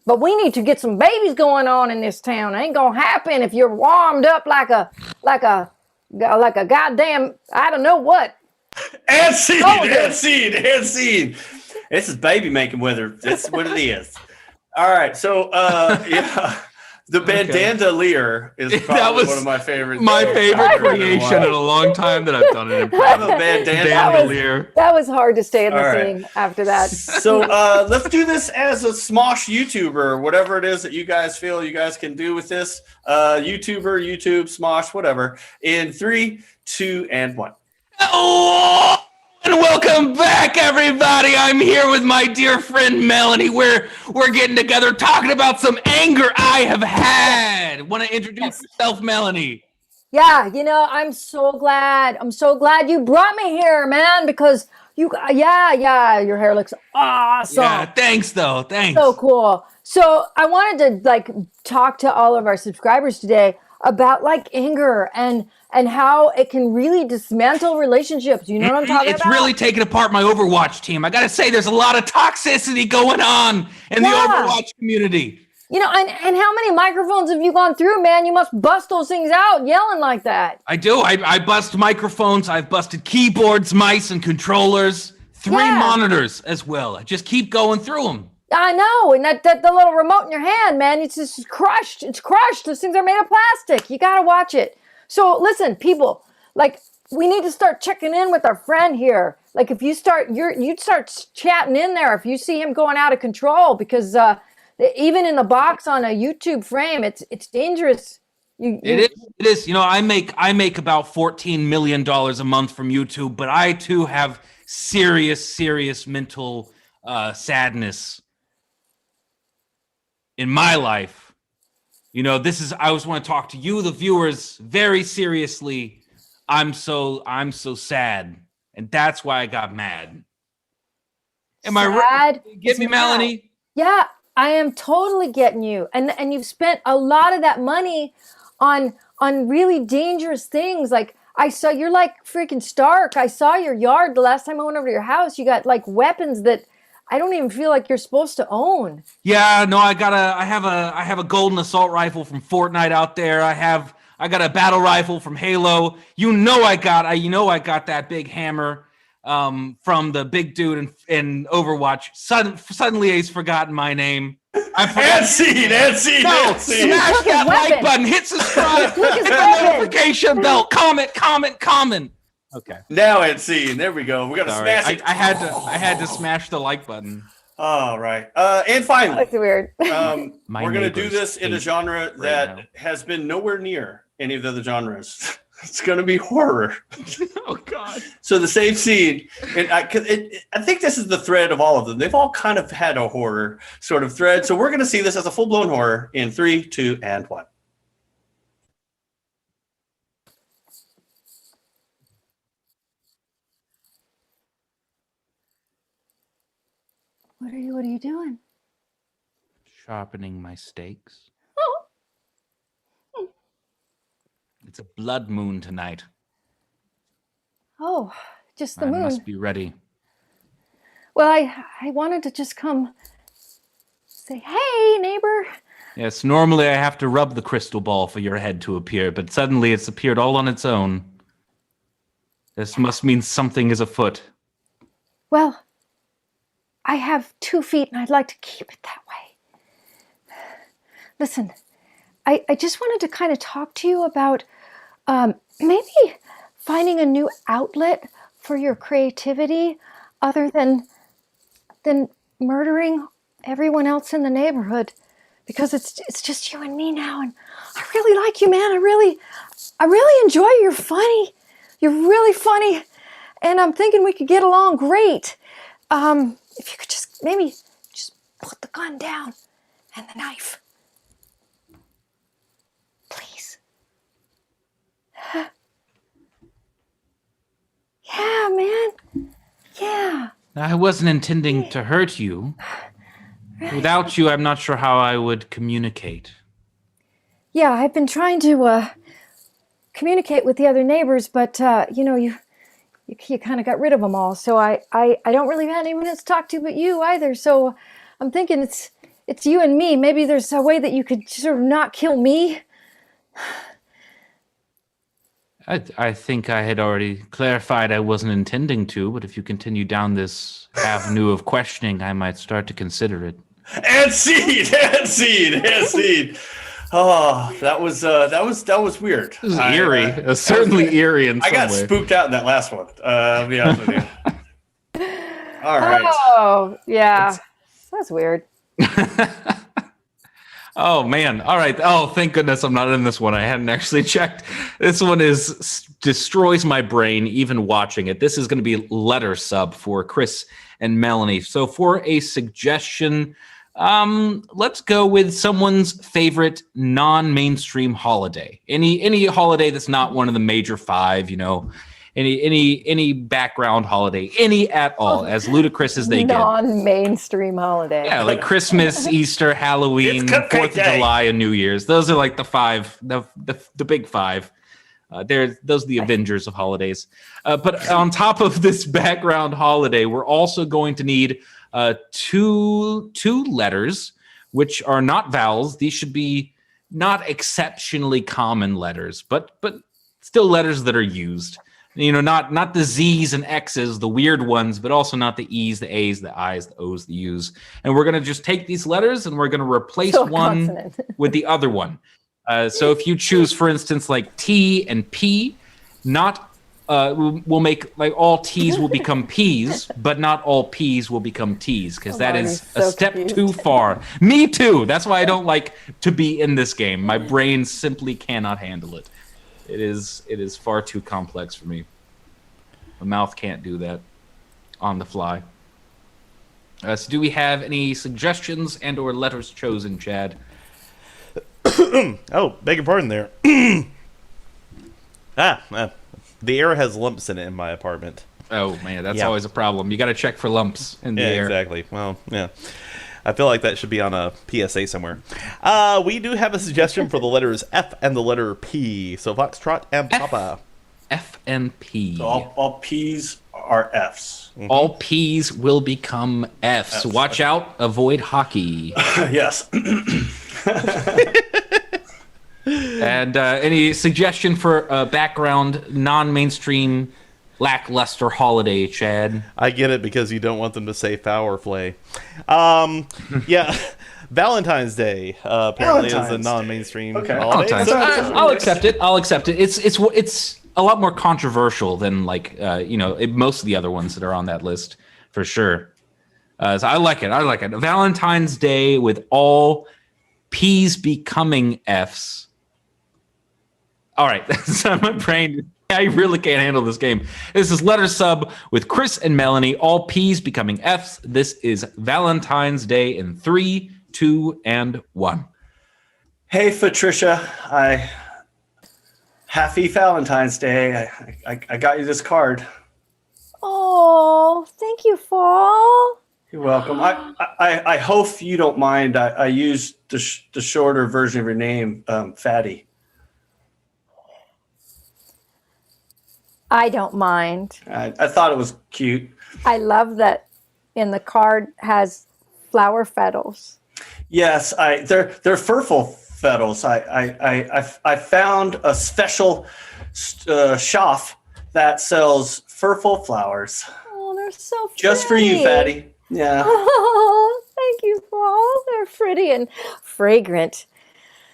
But we need to get some babies going on in this town. It ain't gonna happen if you're warmed up like a goddamn, I don't know what. And scene. This is baby making weather. That's what it is. All right, so the bandandalier is probably one of my favorites. My favorite creation in a long time that I've done it. I'm a bandandalier. That was hard to stay in the scene after that. So let's do this as a Smosh YouTuber, whatever it is that you guys feel you guys can do with this. YouTube, Smosh, whatever. In 3, 2, and 1. Oh, and welcome back, everybody. I'm here with my dear friend Melanie. We're getting together talking about some anger I have had. Want to introduce yourself, Melanie? Yeah, I'm so glad. I'm so glad you brought me here, man, because your hair looks awesome. Yeah, thanks, though. Thanks. So cool. So I wanted to talk to all of our subscribers today about anger and how it can really dismantle relationships. You know what I'm talking about? It's really taking apart my Overwatch team. I got to say, there's a lot of toxicity going on in the Overwatch community. And how many microphones have you gone through, man? You must bust those things out yelling like that. I do. I bust microphones. I've busted keyboards, mice, and controllers. 3 monitors as well. I just keep going through them. I know, and that the little remote in your hand, man, it's just crushed. It's crushed. Those things are made of plastic. You got to watch it. So listen, people, we need to start checking in with our friend here. If you you'd start chatting in there if you see him going out of control, because even in the box on a YouTube frame, it's dangerous. It is. I make about $14 million a month from YouTube, but I too have serious mental sadness in my life. I always want to talk to you, the viewers, very seriously. I'm so sad, and that's why I got mad. Am I right? Get me, Melanie? Yeah, I am totally getting you. And you've spent a lot of that money on really dangerous things. I saw you're like freaking Stark. I saw your yard the last time I went over to your house. You got weapons that I don't even feel like you're supposed to own. Yeah, no, I have a golden assault rifle from Fortnite out there. I got a battle rifle from Halo. I got that big hammer from the big dude in Overwatch. Suddenly he's forgotten my name. And seed. No, smash that like button, hit subscribe, hit the notification bell, comment. Okay. Now it's seen. There we go. We got to smash it. I had to smash the like button. All right. And finally, that's weird. We're going to do this in a genre that has been nowhere near any of the other genres. It's going to be horror. Oh, God. So the same scene, and I think this is the thread of all of them. They've all kind of had a horror sort of thread. So we're going to see this as a full-blown horror in 3, 2, and 1. What are you doing? Sharpening my stakes. Oh. It's a blood moon tonight. Oh, just the I moon. must be ready. Well, I wanted to just come say, hey, neighbor. Yes, normally I have to rub the crystal ball for your head to appear, but suddenly it's appeared all on its own. This must mean something is afoot. Well, I have 2 feet and I'd like to keep it that way. Listen, I just wanted to kind of talk to you about maybe finding a new outlet for your creativity other than murdering everyone else in the neighborhood, because it's just you and me now, and I really like you, man. I really enjoy you. You're funny. You're really funny, and I'm thinking we could get along great. If you could just maybe just put the gun down and the knife. Please. Yeah, man. Yeah. I wasn't intending to hurt you. Without you, I'm not sure how I would communicate. Yeah, I've been trying to communicate with the other neighbors, but you kind of got rid of them all. So I don't really have anyone else to talk to but you either. So I'm thinking it's you and me. Maybe there's a way that you could sort of not kill me. I think I had already clarified I wasn't intending to, but if you continue down this avenue of questioning, I might start to consider it. And seed. Oh, that was weird. It was eerie. Certainly eerie in some way. I got spooked out in that last one. I'll be honest with you. All right. Oh, yeah. That's weird. Oh, man. All right. Oh, thank goodness I'm not in this one. I hadn't actually checked. This one destroys my brain even watching it. This is going to be letter sub for Chris and Melanie. So for a suggestion, let's go with someone's favorite non-mainstream holiday. Any holiday that's not one of the major 5, any background holiday, any at all, as ludicrous as they get. Non-mainstream holiday. Yeah, like Christmas, Easter, Halloween, 4th of July, and New Year's. Those are like the 5, the big 5. Those are the Avengers of holidays. But on top of this background holiday, we're also going to need two letters, which are not vowels. These should be not exceptionally common letters, but still letters that are used. Not the Z's and X's, the weird ones, but also not the E's, the A's, the I's, the O's, the U's. And we're going to just take these letters and we're going to replace one with the other one. So if you choose, for instance, like T and P, we'll make like all T's will become P's, but not all P's will become T's, because that is a step too far. Me too. That's why I don't like to be in this game. My brain simply cannot handle it. It is far too complex for me. My mouth can't do that on the fly. So do we have any suggestions and or letters chosen, Chad? Oh, beg your pardon there. The air has lumps in it in my apartment. Oh, man, that's always a problem. You got to check for lumps in the air. Exactly. Well, yeah. I feel like that should be on a PSA somewhere. We do have a suggestion for the letters F and the letter P. So Foxtrot and Papa. F and P. So all P's are Fs. Mm-hmm. All P's will become Fs. Watch out, avoid hockey. Yes. And any suggestion for a background, non-mainstream, lackluster holiday, Chad? I get it because you don't want them to say foul or flay. Yeah, Valentine's Day apparently is a non-mainstream holiday. I'll accept it. I'll accept it. It's a lot more controversial than most of the other ones that are on that list for sure. So I like it. Valentine's Day with all P's becoming F's. All right, so my brain. I really can't handle this game. This is Letter Sub with Chris and Melanie, all P's becoming F's. This is Valentine's Day in 3, 2, and 1. Hey, Patricia. Happy Valentine's Day. I got you this card. Oh, thank you, Fall. You're welcome. I hope you don't mind. I used the shorter version of your name, Fatty. I don't mind. I thought it was cute. I love that in the card has flower petals. Yes, they're furful petals. I found a special shop that sells furful flowers. Oh, they're so pretty. Just for you, Fatty. Yeah. Oh, thank you, Paul. They're pretty and fragrant.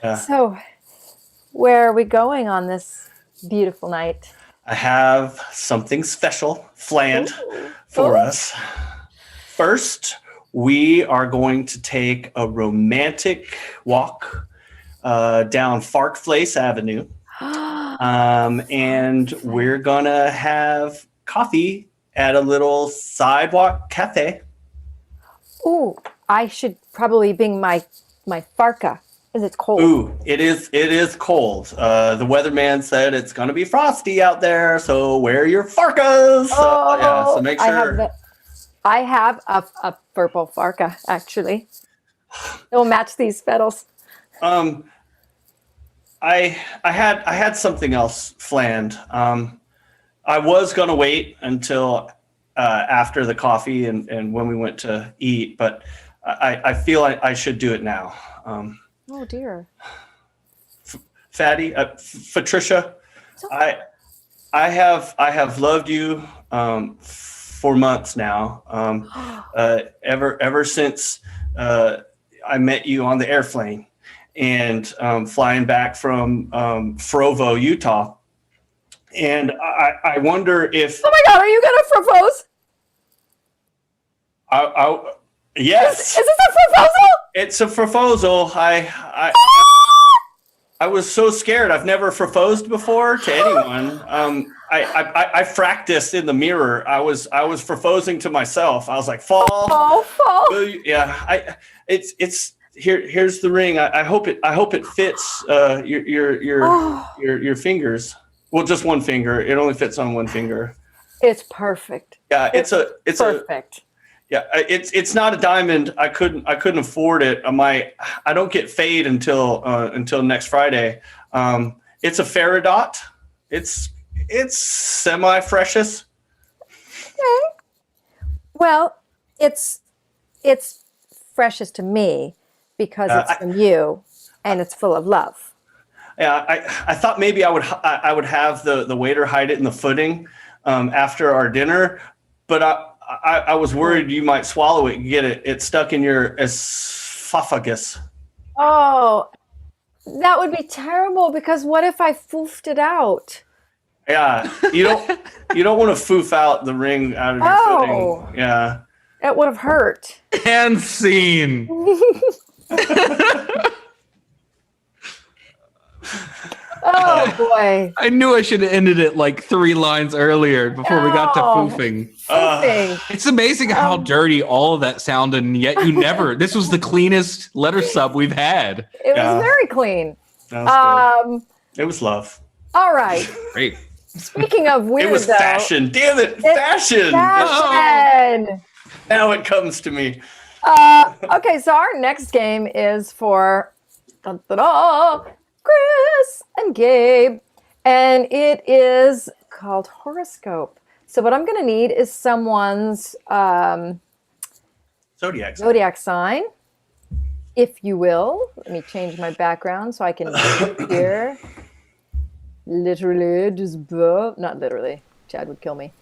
Yeah. So, where are we going on this beautiful night? I have something special planned for us. First, we are going to take a romantic walk down Fark Place Avenue. And we're going to have coffee at a little sidewalk cafe. Ooh, I should probably bring my parka because it's cold. Ooh, it is cold. The weatherman said it's going to be frosty out there, so wear your parkas. So make sure. I have a purple parka actually. It will match these petals. I had something else planned. I was going to wait until after the coffee and when we went to eat, but I feel I should do it now. Oh dear. Fatty, Patricia, I have loved you for months now. Ever since I met you on the airplane and flying back from Provo, Utah. And I wonder if... Oh my God, are you going to propose? Yes. Is this a proposal? It's a proposal. I was so scared. I've never proposed before to anyone. I practiced in the mirror. I was proposing to myself. I was like, fall. Yeah. It's here's the ring. I hope it fits your fingers. Well, just one finger. It only fits on one finger. It's perfect. Yeah, it's perfect. It's not a diamond. I couldn't afford it. I don't get paid until next Friday. It's a Faradot. It's semi-precious. Okay. Well, it's precious to me because it's from you and it's full of love. Yeah, I thought maybe I would have the waiter hide it in the footing after our dinner, but I was worried you might swallow it and get it stuck in your esophagus. Oh, that would be terrible because what if I foofed it out? Yeah, you don't want to foof out the ring out of your footing. Yeah, it would have hurt. And scene. Oh boy! I knew I should have ended it like 3 lines earlier before we got to foofing. It's amazing how dirty all of that sounded, and yet you never. This was the cleanest letter sub we've had. It was very clean. That was good. It was love. All right. Great. Speaking of weird, it was fashion. Damn it, fashion. Fashion. Now it comes to me. Okay, so our next game is for Chris and Gabe, and it is called Horoscope. So what I'm going to need is someone's zodiac sign, if you will. Let me change my background so I can here. Literally, not literally. Chad would kill me.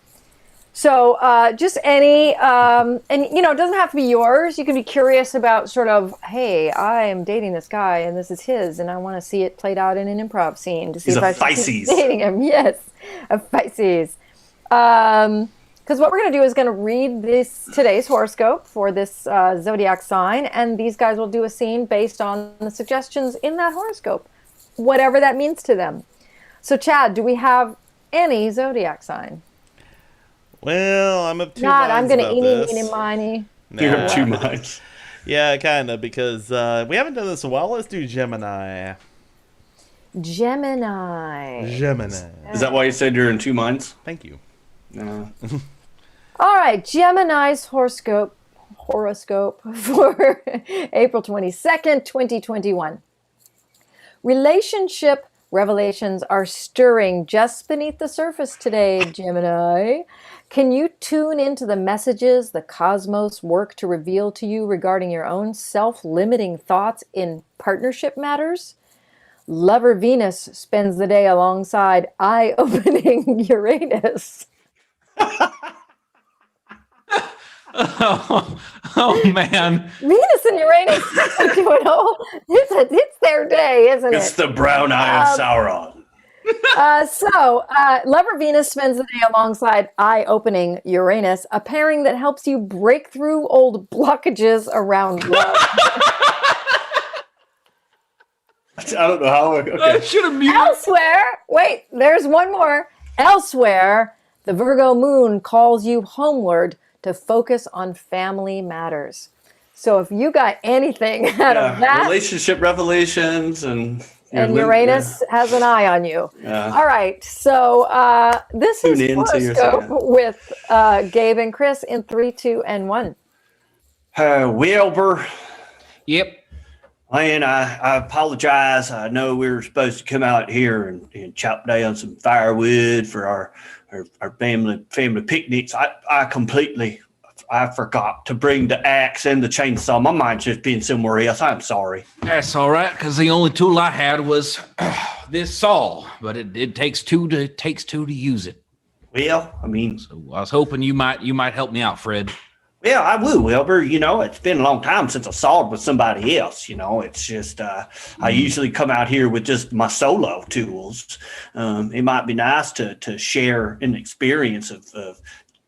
So just any, and it doesn't have to be yours. You can be curious about sort of, hey, I am dating this guy and this is his, and I want to see it played out in an improv scene to see He's if a I should Pisces. keep dating him. Yes, a Pisces. Because what we're going to do is going to read today's horoscope for this zodiac sign, and these guys will do a scene based on the suggestions in that horoscope, whatever that means to them. So, Chad, do we have any zodiac sign? Well, I'm of two Not. minds I'm going to about eeny, this. meeny, miny. You're of two minds. Yeah, kind of, because we haven't done this in a while. Let's do Gemini. Gemini. Is that why you said you're in two minds? Thank you. All right, Gemini's horoscope for April 22nd, 2021. Relationship revelations are stirring just beneath the surface today, Gemini. Can you tune into the messages the cosmos work to reveal to you regarding your own self-limiting thoughts in partnership matters? Lover Venus spends the day alongside eye-opening Uranus. Oh man, Venus and Uranus are doing it's their day, isn't it? It's the brown eye of Sauron. So, Lover Venus spends the day alongside eye-opening Uranus, a pairing that helps you break through old blockages around love. I don't know how. Okay. I should have muted. Elsewhere, wait, there's one more. Elsewhere, the Virgo moon calls you homeward to focus on family matters. So if you got anything out of that, relationship revelations and Uranus has an eye on you. Yeah. All right, so this Tune is in to your Horoscope sign. with Gabe and Chris in 3, 2, and 1. Wilbur, Yep. man, I apologize. I know we were supposed to come out here and chop down some firewood for our family picnics. I forgot to bring the axe and the chainsaw. My mind's just been somewhere else. I'm sorry. That's all right, because the only tool I had was this saw, but it takes two to use it. Well, I mean, So I was hoping you might help me out, Fred. well, I will, Wilbur. It's been a long time since I sawed with somebody else. It's just I usually come out here with just my solo tools. It might be nice to share an experience of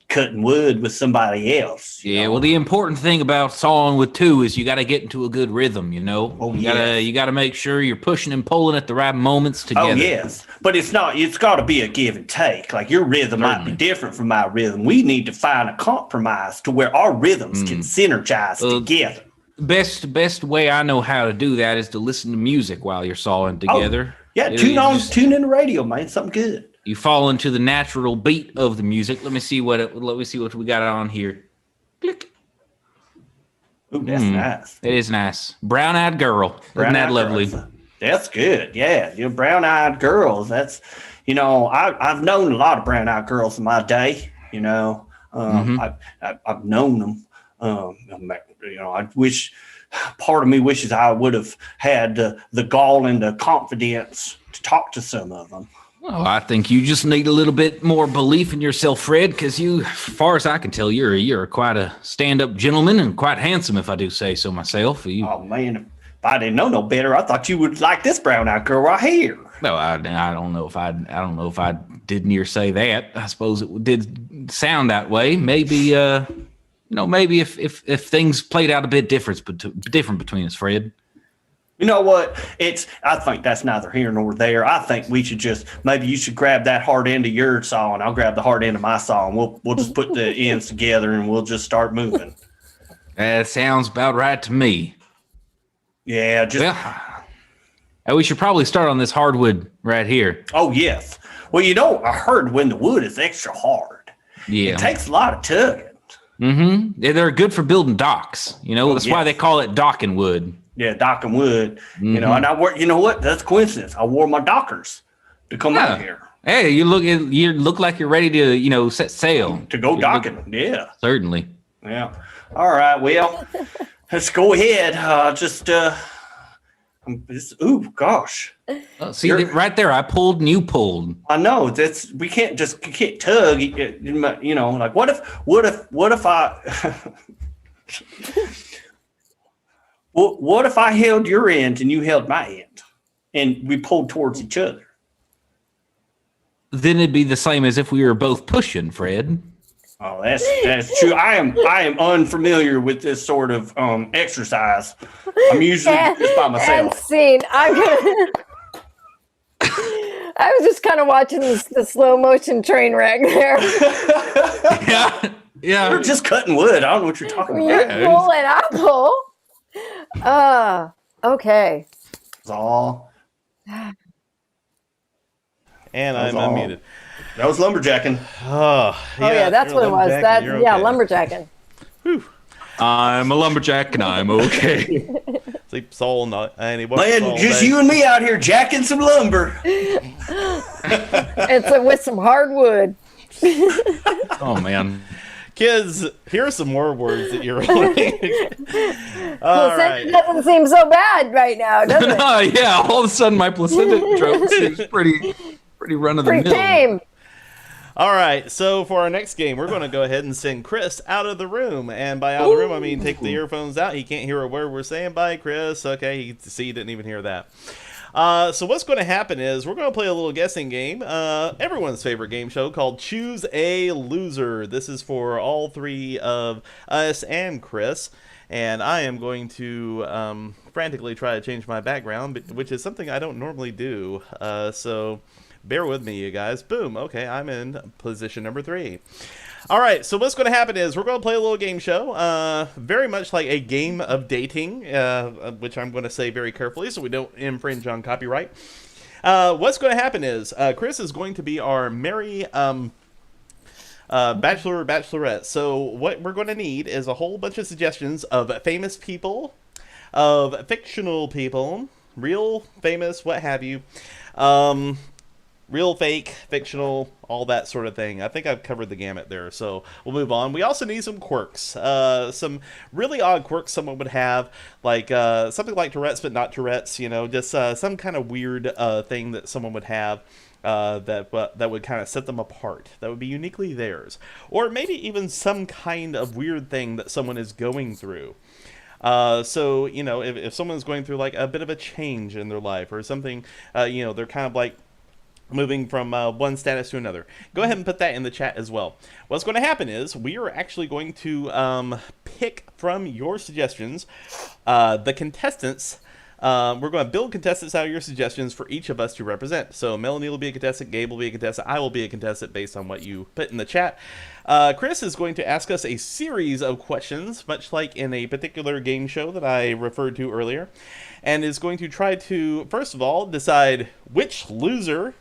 cutting wood with somebody else. Yeah, well, the important thing about sawing with two is you got to get into a good rhythm, Oh, you got to make sure you're pushing and pulling at the right moments together. Oh, yes. But it's got to be a give and take. Like your rhythm might be different from my rhythm. We need to find a compromise to where our rhythms can synergize together. Best way I know how to do that is to listen to music while you're sawing together. Yeah, tune in the radio, man. Something good. You fall into the natural beat of the music. Let me see what we got on here. Click. Ooh, that's nice. It is nice. Brown-eyed girl. Isn't that lovely? Girls. That's good. Yeah, brown-eyed girls. That's, I've known a lot of brown-eyed girls in my day. I've known them. I wish. Part of me wishes I would have had the gall and the confidence to talk to some of them. Well, I think you just need a little bit more belief in yourself, Fred, because you, as far as I can tell, you're quite a stand-up gentleman and quite handsome, if I do say so myself. Oh man, if I didn't know no better, I thought you would like this brown-eyed girl right here. No, I don't know if I did near say that. I suppose it did sound that way. Maybe maybe if things played out a bit different between us, Fred. You know what? I think that's neither here nor there. I think we should maybe you should grab that hard end of your saw and I'll grab the hard end of my saw and we'll just put the ends together and we'll just start moving. That sounds about right to me. Yeah, we should probably start on this hardwood right here. Oh, yes. Well, I heard when the wood is extra hard. Yeah. It takes a lot of tugging. Mm-hmm. They're good for building docks. That's why they call it docking wood. Yeah, docking wood. And I work. You know what? That's coincidence. I wore my dockers to come out here. Hey, you look like you're ready to, set sail. To go docking. Yeah. Certainly. Yeah. All right. Well, let's go ahead. Ooh, gosh. See, right there, I pulled and you pulled. I know you can't tug. Like what if I what if I held your end and you held my end, and we pulled towards each other? Then it'd be the same as if we were both pushing, Fred. Oh, that's true. I am unfamiliar with this sort of exercise. I'm usually just by myself. And scene. I was just kind of watching the slow motion train wreck there. Yeah. We're just cutting wood. I don't know what you're talking about. You pull and I pull. Okay. That's all. And I'm unmuted. That was lumberjacking. Yeah, that's what it was. Lumberjacking. Whew. I'm a lumberjack and I'm okay. Sleeps all night. And he Man, just you and me out here jacking some lumber. It's with some hardwood. Oh man. Kids, here are some more words that you're learning. Placenta doesn't seem so bad right now, does it? Yeah, all of a sudden my placenta joke seems pretty run of the mill. Pretty tame. All right, so for our next game, we're going to go ahead and send Chris out of the room. And by out of the room, I mean take the earphones out. He can't hear a word we're saying. Bye, Chris. Okay, he didn't even hear that. So what's going to happen is we're going to play a little guessing game, everyone's favorite game show called Choose a Loser. This is for all three of us and Chris. And I am going to frantically try to change my background, which is something I don't normally do. So bear with me, you guys. Boom. Okay, I'm in position number 3. All right, so what's going to happen is we're going to play a little game show, very much like a game of dating, which I'm going to say very carefully so we don't infringe on copyright. What's going to happen is Chris is going to be our merry bachelor or bachelorette. So what we're going to need is a whole bunch of suggestions of famous people, of fictional people, real, famous, what have you, real, fake, fictional, all that sort of thing. I think I've covered the gamut there, so we'll move on. We also need some quirks, some really odd quirks someone would have, like something like Tourette's but not Tourette's, just some kind of weird thing that someone would have that would kind of set them apart, that would be uniquely theirs. Or maybe even some kind of weird thing that someone is going through. So, if someone's going through like a bit of a change in their life or something, they're kind of like moving from one status to another, go ahead and put that in the chat as well. What's going to happen is we are actually going to pick from your suggestions the contestants. We're going to build contestants out of your suggestions for each of us to represent. So Melanie will be a contestant, Gabe will be a contestant, I will be a contestant based on what you put in the chat. Chris is going to ask us a series of questions, much like in a particular game show that I referred to earlier, and is going to try to, first of all, decide which loser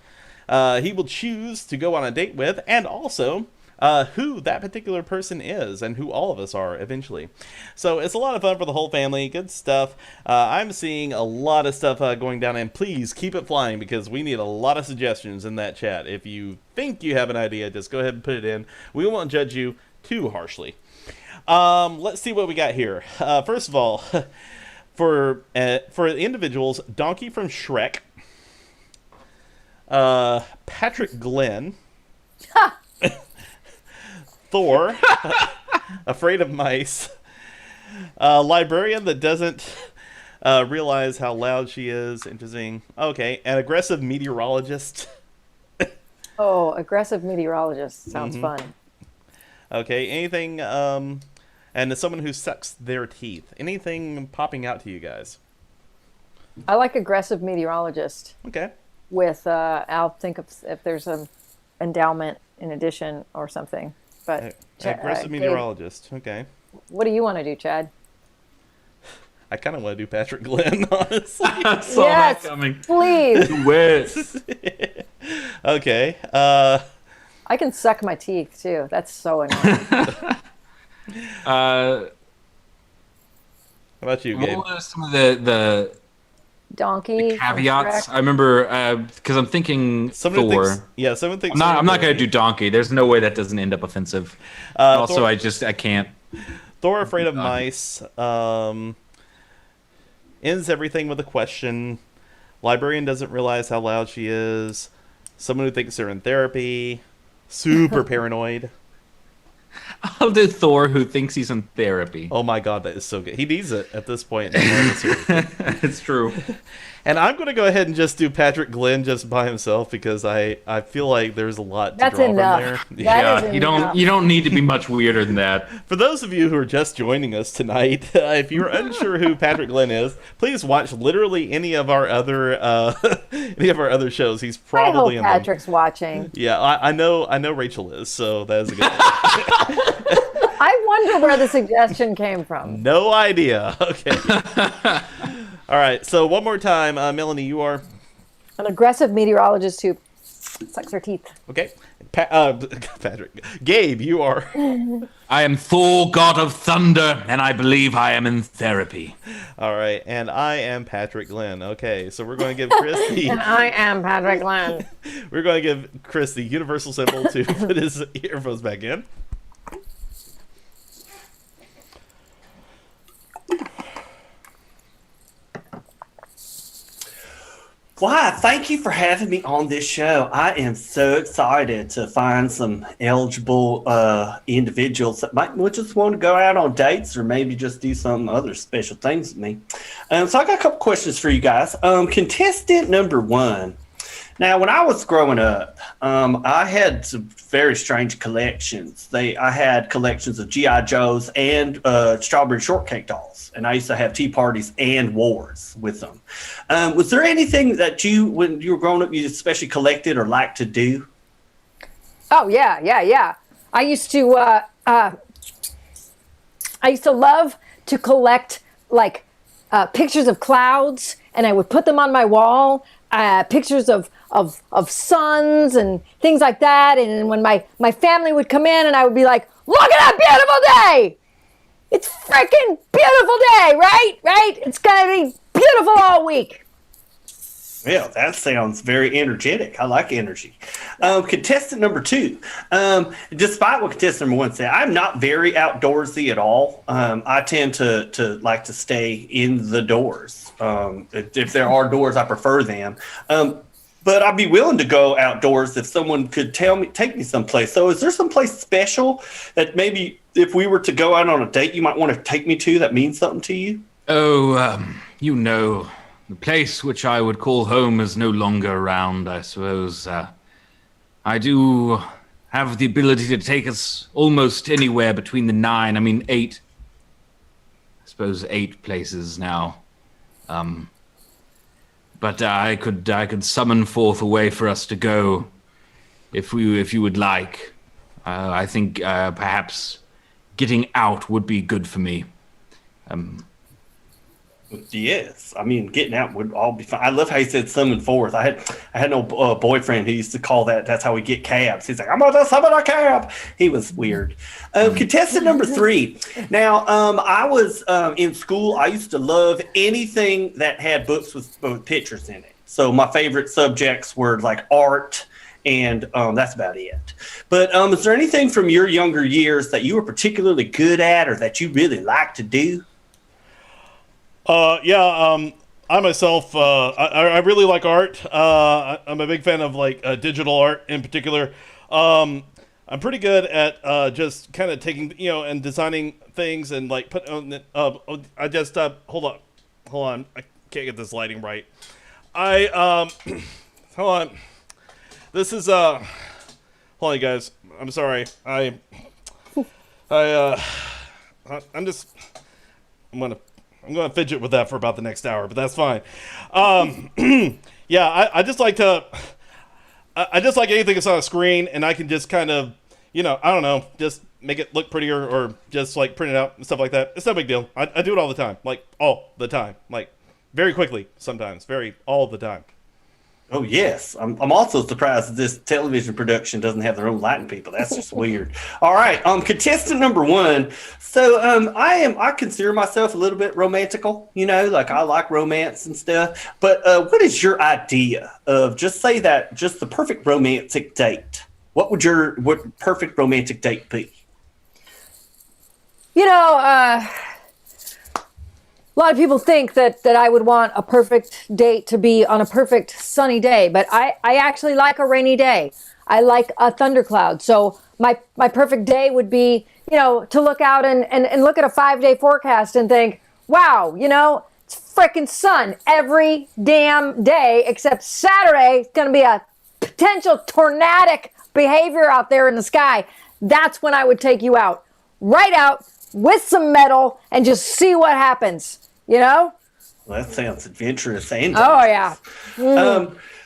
he will choose to go on a date with, and also who that particular person is, and who all of us are eventually. So it's a lot of fun for the whole family. Good stuff. I'm seeing a lot of stuff going down, and please keep it flying because we need a lot of suggestions in that chat. If you think you have an idea, just go ahead and put it in. We won't judge you too harshly. Let's see what we got here. First of all, for individuals, Donkey from Shrek, Patrick Glenn, Thor, Afraid of Mice, librarian that doesn't realize how loud she is. Interesting. Okay, an aggressive meteorologist. Oh, aggressive meteorologist sounds fun. Okay, anything, and someone who sucks their teeth. Anything popping out to you guys? I like aggressive meteorologist. Okay. With I'll think of if there's an endowment in addition or something. But aggressive meteorologist. Okay. What do you want to do, Chad? I kind of want to do Patrick Glenn, honestly. I saw that coming. Please. Do it. Okay. I can suck my teeth too. That's so annoying. How about you, Gabe? What were some of the Donkey. Caveats. I remember because I'm thinking Thor. Someone thinks. I'm not going to do Donkey. There's no way that doesn't end up offensive. Also, Thor, I can't. Thor afraid of mice. Ends everything with a question. Librarian doesn't realize how loud she is. Someone who thinks they're in therapy. Super paranoid. I'll do Thor who thinks he's in therapy. Oh my god, that is so good. He needs it at this point. It's true. And I'm going to go ahead and just do Patrick Glenn just by himself because I feel like there's a lot to draw enough. from there. Yeah, you don't need to be much weirder than that. For those of you who are just joining us tonight, if you're unsure who Patrick Glenn is, please watch literally any of our other shows. He's probably I hope Patrick's watching. Yeah, I know Rachel is, so that is a good thing. I wonder where the suggestion came from. No idea. Okay. All right, so one more time, Melanie, you are? An aggressive meteorologist who sucks her teeth. Okay. Patrick. Gabe, you are? I am Thor, god of thunder, and I believe I am in therapy. All right, and I am Patrick Glenn. Okay, so we're going to give Chris the... And I am Patrick Glenn. We're going to give Chris the universal symbol to put his earphones back in. Why, thank you for having me on this show. I am so excited to find some eligible individuals that might just want to go out on dates or maybe just do some other special things with me. So I got a couple questions for you guys. Contestant number 1. Now, when I was growing up, I had some very strange collections. I had collections of G.I. Joes and strawberry shortcake dolls, and I used to have tea parties and wars with them. Was there anything that when you were growing up, you especially collected or liked to do? Oh yeah. I used to love to collect like pictures of clouds, and I would put them on my wall. Pictures of suns and things like that. And when my family would come in and I would be like, look at that beautiful day. It's freaking beautiful day, right? Right? It's going to be beautiful all week. Well, that sounds very energetic. I like energy. Contestant number 2. Despite what contestant number 1 said, I'm not very outdoorsy at all. I tend to like to stay in the doors. If there are doors, I prefer them. But I'd be willing to go outdoors if someone could take me someplace. So is there someplace special that maybe if we were to go out on a date, you might want to take me to that means something to you? Oh, the place which I would call home is no longer around, I suppose. I do have the ability to take us almost anywhere between the 8. I suppose 8 places now. But I could summon forth a way for us to go, if you would like. I think perhaps getting out would be good for me. Yes, I mean getting out would all be fine. I love how he said summon forth. I had no boyfriend who used to call that. That's how we get cabs. He's like, I'm gonna summon a cab. He was weird. Contestant number 3. Now, I was in school. I used to love anything that had books with pictures in it. So my favorite subjects were like art, and that's about it. But is there anything from your younger years that you were particularly good at, or that you really like to do? I myself, I really like art. I'm a big fan of like digital art in particular. I'm pretty good at just kind of taking, and designing things and like put on. I just hold on. I can't get this lighting right. Hold on. This is hold on, you guys. I'm sorry. I'm gonna fidget with that for about the next hour, but that's fine. Yeah, I just like anything that's on a screen, and I can just kind of, I don't know, just make it look prettier, or just like print it out and stuff like that. It's no big deal. I do it all the time, like all the time, like very quickly sometimes, all the time. Oh, yes. I'm also surprised that this television production doesn't have their own lighting people. That's just weird. All right. Contestant number one. So I consider myself a little bit romantical, like I like romance and stuff. But what is your idea of just the perfect romantic date? What perfect romantic date be? A lot of people think that I would want a perfect date to be on a perfect sunny day, but I actually like a rainy day. I like a thundercloud. So my perfect day would be, to look out and look at a 5-day forecast and think, wow, it's freaking sun every damn day except Saturday. It's going to be a potential tornadic behavior out there in the sky. That's when I would take you out, right out with some metal and just see what happens. Well, that sounds adventurous and oh yeah.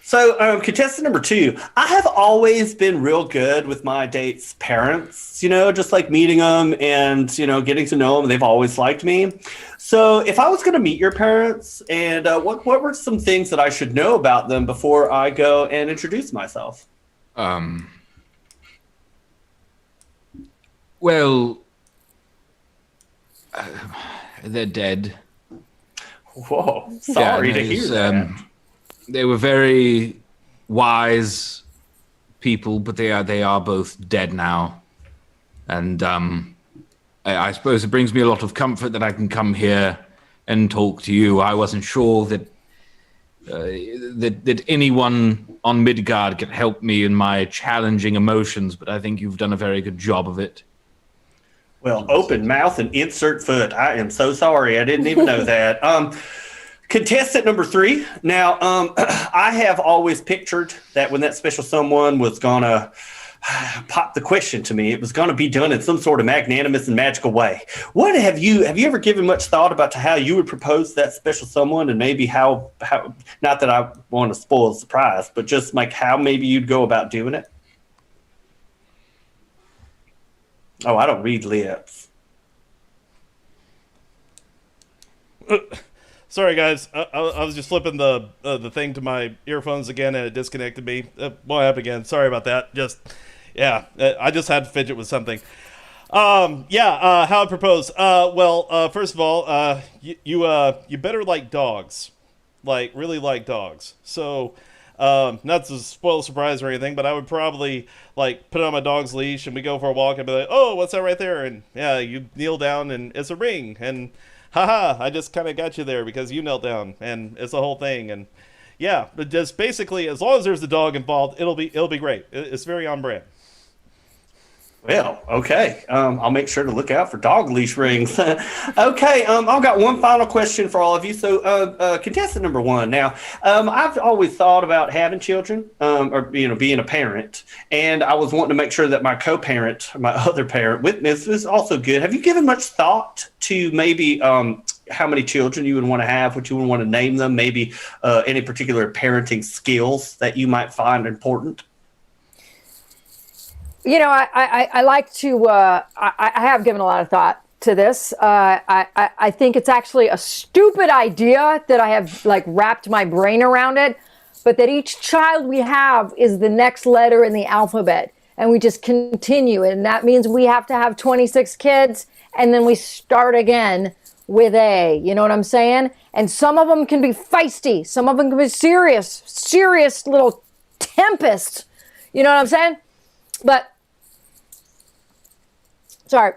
So contestant number two, I have always been real good with my date's parents, just like meeting them and, getting to know them. They've always liked me. So if I was going to meet your parents, and what were some things that I should know about them before I go and introduce myself? Well, they're dead. Whoa, sorry to hear that. They were very wise people, but they are both dead now. And I suppose it brings me a lot of comfort that I can come here and talk to you. I wasn't sure that that anyone on Midgard could help me in my challenging emotions, but I think you've done a very good job of it. Well, open mouth and insert foot. I am so sorry. I didn't even know that. Contestant number three. Now, I have always pictured that when that special someone was going to pop the question to me, it was going to be done in some sort of magnanimous and magical way. What have you ever given much thought about to how you would propose that special someone, and maybe how not that I want to spoil the surprise, but just like how maybe you'd go about doing it? Oh, I don't read lips. Sorry, guys. I was just flipping the thing to my earphones again, and it disconnected me. What happened again? Sorry about that. I just had to fidget with something. How I propose. First of all, you better like dogs, like really like dogs. So, not to spoil the surprise or anything, but I would probably like put on my dog's leash and we go for a walk and be like, oh, what's that right there? And yeah, you kneel down and it's a ring, and haha, I just kind of got you there because you knelt down, and it's a whole thing. And yeah, but just basically, as long as there's a dog involved, it'll be great. It's very on brand. Well, okay. I'll make sure to look out for dog leash rings. Okay. I've got one final question for all of you. So, contestant number one. Now, I've always thought about having children, or being a parent, and I was wanting to make sure that my co-parent, my other parent with me, is also good. Have you given much thought to maybe how many children you would want to have, what you would want to name them, maybe any particular parenting skills that you might find important? I like to, I have given a lot of thought to this. I think it's actually a stupid idea that I have wrapped my brain around it, but that each child we have is the next letter in the alphabet, and we just continue. And that means we have to have 26 kids, and then we start again with A. You know what I'm saying? And some of them can be feisty. Some of them can be serious little tempests. You know what I'm saying? But sorry.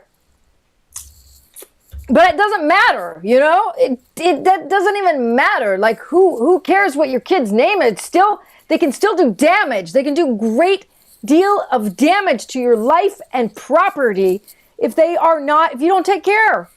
But it doesn't matter, that doesn't even matter. Like who cares what your kid's name is? They can still do damage. They can do great deal of damage to your life and property if you don't take care.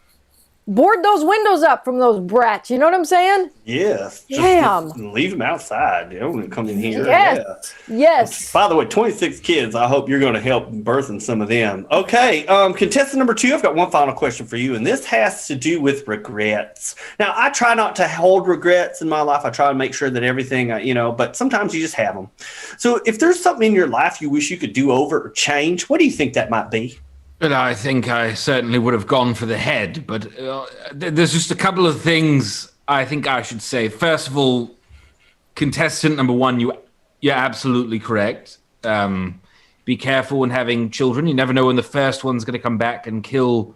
Board those windows up from those brats. You know what I'm saying? Yes. Damn. Just leave them outside. They don't come in here. Yes. Yeah. Yes. By the way, 26 kids. I hope you're going to help birthing some of them. Okay. Contestant number two, I've got one final question for you, and this has to do with regrets. Now, I try not to hold regrets in my life. I try to make sure that everything, but sometimes you just have them. So if there's something in your life you wish you could do over or change, what do you think that might be? But I think I certainly would have gone for the head. But there's just a couple of things I think I should say. First of all, contestant number one, you're absolutely correct. Be careful when having children. You never know when the first one's going to come back and kill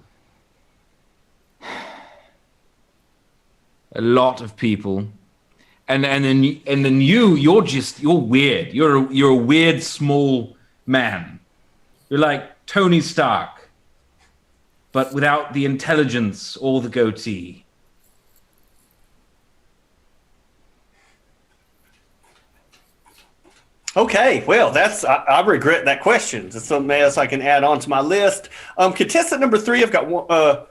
a lot of people. And then you're weird. You're a weird small man. You're like Tony Stark, but without the intelligence or the goatee. Okay, well, I regret that question. It's something else I can add on to my list. Contestant number 3, I've got one.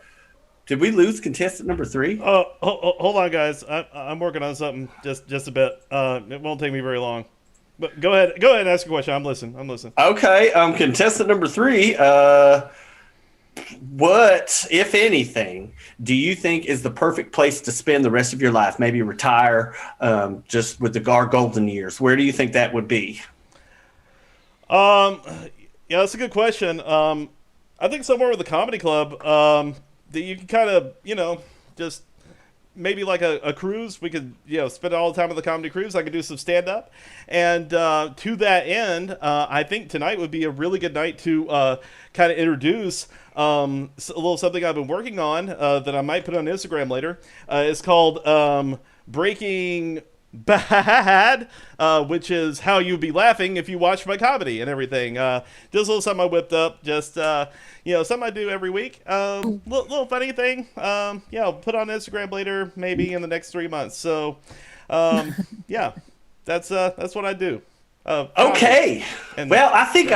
Did we lose contestant number 3? Hold on, guys. I'm working on something just a bit. It won't take me very long. But go ahead and ask a question. I'm listening. Okay, contestant number 3. What, if anything, do you think is the perfect place to spend the rest of your life? Maybe retire, just with our golden years. Where do you think that would be? Yeah, that's a good question. I think somewhere with a comedy club, that you can kind of, just maybe like a cruise. We could, spend all the time on the comedy cruise. I could do some stand-up. And to that end, I think tonight would be a really good night to kind of introduce a little something I've been working on that I might put on Instagram later. It's called Breaking Bad, which is how you'd be laughing if you watched my comedy and everything. Just a little something I whipped up. Just, something I do every week. Little funny thing. I'll put on Instagram later, maybe in the next 3 months. So, yeah, that's what I do. Okay. Well, I think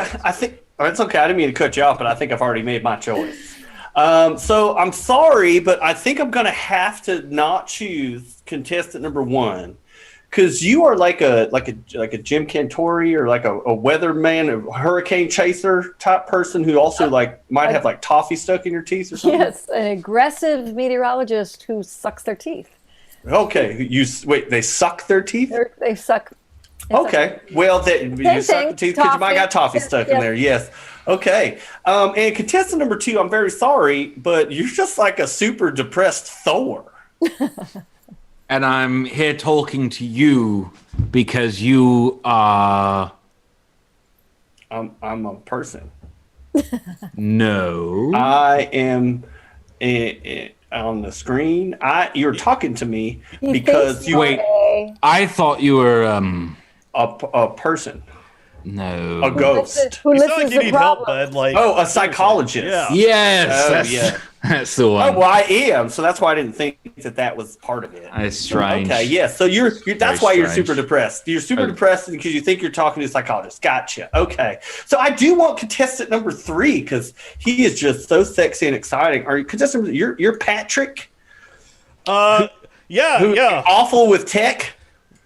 it's okay. I didn't mean to cut you off, but I think I've already made my choice. So I'm sorry, but I think I'm going to have to not choose contestant number 1. Because you are like a Jim Cantori or like a weatherman, a hurricane chaser type person who also might have toffee stuck in your teeth or something. Yes, an aggressive meteorologist who sucks their teeth. Okay, they suck their teeth? They suck. Okay, well, you suck the teeth because you might got toffee stuck in there. Yes. Okay. And contestant number 2, I'm very sorry, but you're just like a super depressed Thor. And I'm here talking to you because you are... I'm a person. No. I am on the screen. You're talking to me because you... Wait, I thought you were... A person. No. A ghost. Who you sound listens like you to need help, bud. a psychologist. Yeah. Yes. That's the one. Oh, well, I am. So that's why I didn't think that was part of it. That's strange. Okay, yeah. So that's why you're strange. super depressed. You're super depressed because you think you're talking to a psychologist. Gotcha. Okay. So I do want contestant number 3 because he is just so sexy and exciting. Are you contestant? You're Patrick. Yeah. Awful with tech.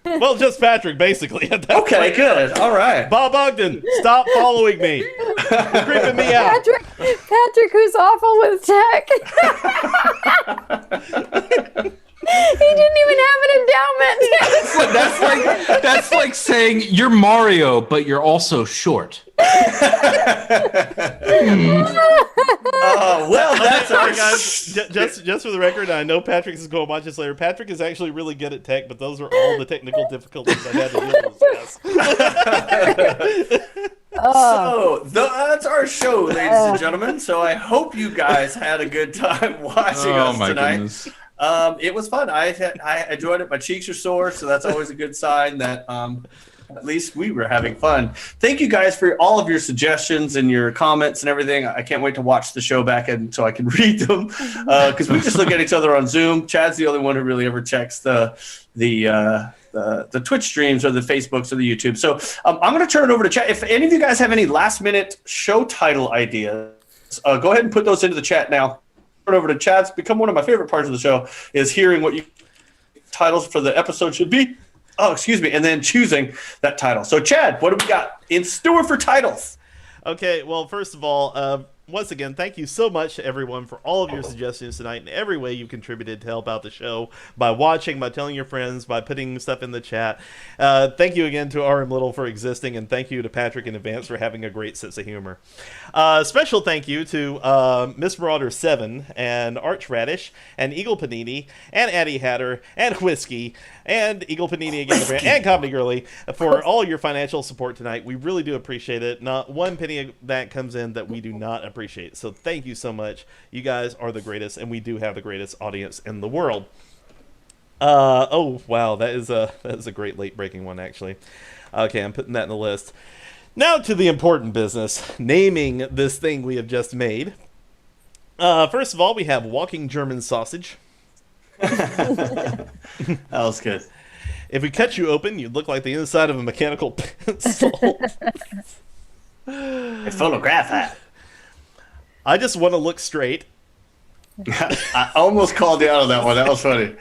Well, just Patrick, basically. At that Okay, point. good. All right. Bob Ogden, stop following me. You're creeping me out. Patrick, who's awful with tech. He didn't even have an endowment. That's like saying you're Mario, but you're also short. Well, that's our guys. Just for the record, I know Patrick is going to watch this later. Patrick is actually really good at tech, but those are all the technical difficulties I had to deal with. Yes. So that's our show, ladies and gentlemen. So I hope you guys had a good time watching us tonight. Goodness. It was fun. I enjoyed it. My cheeks are sore, so that's always a good sign that at least we were having fun. Thank you guys for all of your suggestions and your comments and everything. I can't wait to watch the show back and so I can read them because we just look at each other on Zoom. Chad's the only one who really ever checks the Twitch streams or the Facebooks or the YouTube. So I'm going to turn it over to Chad. If any of you guys have any last minute show title ideas, go ahead and put those into the chat now. Turn over to Chad's. Become one of my favorite parts of the show is hearing what titles for the episode should be. Oh, excuse me. And then choosing that title. So Chad, what do we got in store for titles? Okay, well, first of all, once again, thank you so much to everyone for all of your suggestions tonight and every way you contributed to help out the show by watching, by telling your friends, by putting stuff in the chat. Thank you again to RM Little for existing, and thank you to Patrick in advance for having a great sense of humor. Special thank you to Miss Marauder 7 and Archradish and Eagle Panini and Addie Hatter and Whiskey and Eagle Panini again and Comedy Girly for all your financial support tonight. We really do appreciate it. Not one penny of that comes in that we do not appreciate. So thank you so much. You guys are the greatest, and we do have the greatest audience in the world. Oh wow, that is a great late breaking one actually. Okay, I'm putting that in the list. Now to the important business, naming this thing we have just made. First of all, we have walking German sausage. That was good. If we cut you open, you'd look like the inside of a mechanical pencil. A photograph that. I just want to look straight. I almost called you out on that one. That was funny.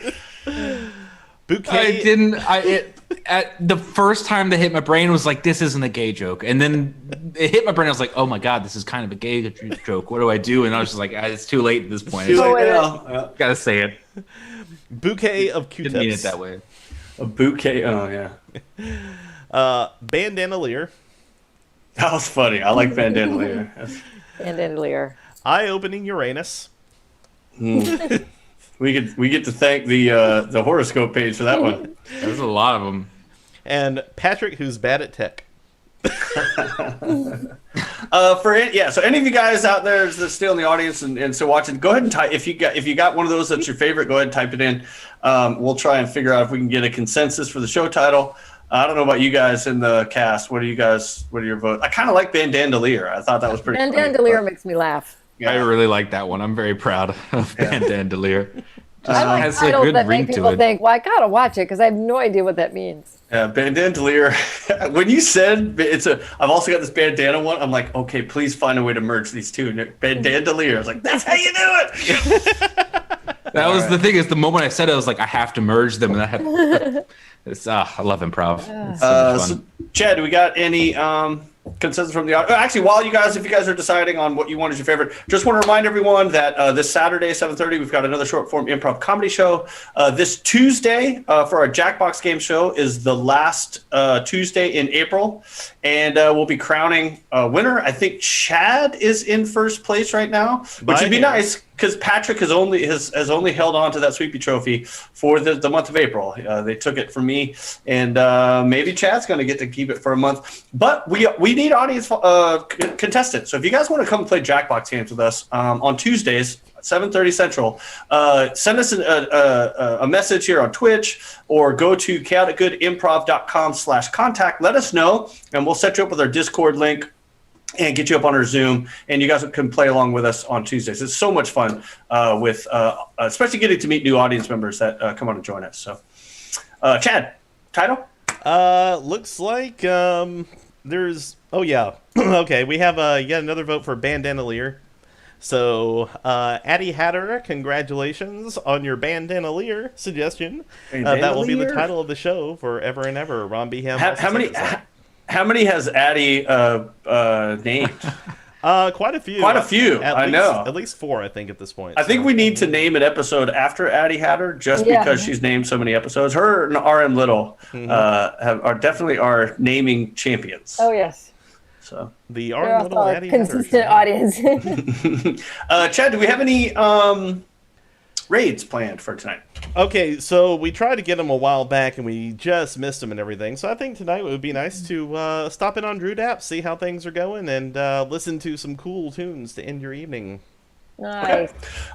Bouquet. I didn't. At the first time that hit my brain was like, this isn't a gay joke, and then it hit my brain. I was like, oh my god, this is kind of a gay joke. What do I do? And I was just like, it's too late at this point. Gotta say it. Bouquet of Q-tips. Didn't mean it that way. A bouquet. Oh yeah. Bandana-lier. That was funny. I like Bandandalier. Bandandalier. Eye-opening Uranus. We get to thank the horoscope page for that one. There's a lot of them. And Patrick, who's bad at tech. So any of you guys out there that's still in the audience and still watching, go ahead and type if you got one of those that's your favorite. Go ahead and type it in. We'll try and figure out if we can get a consensus for the show title. I don't know about you guys in the cast. What are your votes? I kind of like Bandandalier. I thought that was pretty. Bandandalier makes me laugh. Yeah. I really like that one. I'm very proud of Bandandalier. I like has a titles good that ring make to people it. think, well, I gotta watch it because I have no idea what that means. Yeah, Bandandalier. When you said I've also got this bandana one. I'm like, okay, please find a way to merge these two. Bandandalier. I was like, that's how you do it. That was the thing. Is the moment I said it, I was like, I have to merge them, and I had. I love improv. It's so much fun. So, Chad, do we got any consensus from the audience? Actually, if you guys are deciding on what you want as your favorite, just want to remind everyone that this Saturday, 7:30, we've got another short form improv comedy show. This Tuesday for our Jackbox game show is the last Tuesday in April, and we'll be crowning a winner. I think Chad is in first place right now, which would be nice because Patrick has only held on to that Sweepy trophy for the month of April. They took it from me, and maybe Chad's going to get to keep it for a month. But we need audience contestants. So if you guys want to come play Jackbox games with us on Tuesdays, 7:30 Central, send us a message here on Twitch or go to chaoticgoodimprov.com/contact. Let us know, and we'll set you up with our Discord link and get you up on our Zoom, and you guys can play along with us on Tuesdays. It's so much fun with especially getting to meet new audience members that come on and join us. So, Chad, title? Looks like there's. Oh yeah. Okay, we have yet another vote for Bandana-lier. So, Addie Hatter, congratulations on your Bandana-lier suggestion. That will be the title of the show forever and ever. Ron B. Ham. How many has Addie named? Quite a few. Quite a few. I know. At least 4, I think, at this point. I think we need to name an episode after Addie Hatter just because she's named so many episodes. Her and RM Little are definitely our naming champions. Oh, yes. So the RM Little Addie consistent audience. Chad, do we have any raids planned for tonight? Okay, so we tried to get them a while back and we just missed them and everything. So I think tonight it would be nice to stop in on Drew Dapp, see how things are going, and listen to some cool tunes to end your evening. Nice.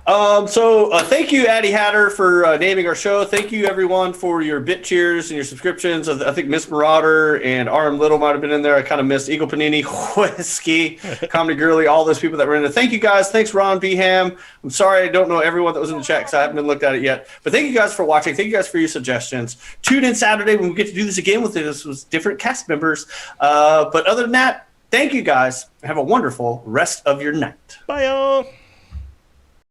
So thank you, Addie Hatter, for naming our show. Thank you, everyone, for your bit cheers and your subscriptions. I think Miss Marauder and RM Little might have been in there. I kind of missed Eagle Panini, Whiskey, Comedy Girly, all those people that were in there. Thank you, guys. Thanks, Ron B. Ham. I'm sorry I don't know everyone that was in the chat because I haven't been looked at it yet. But thank you guys for watching. Thank you guys for your suggestions. Tune in Saturday when we get to do this again with different cast members. But other than that, thank you, guys. Have a wonderful rest of your night. Bye, y'all.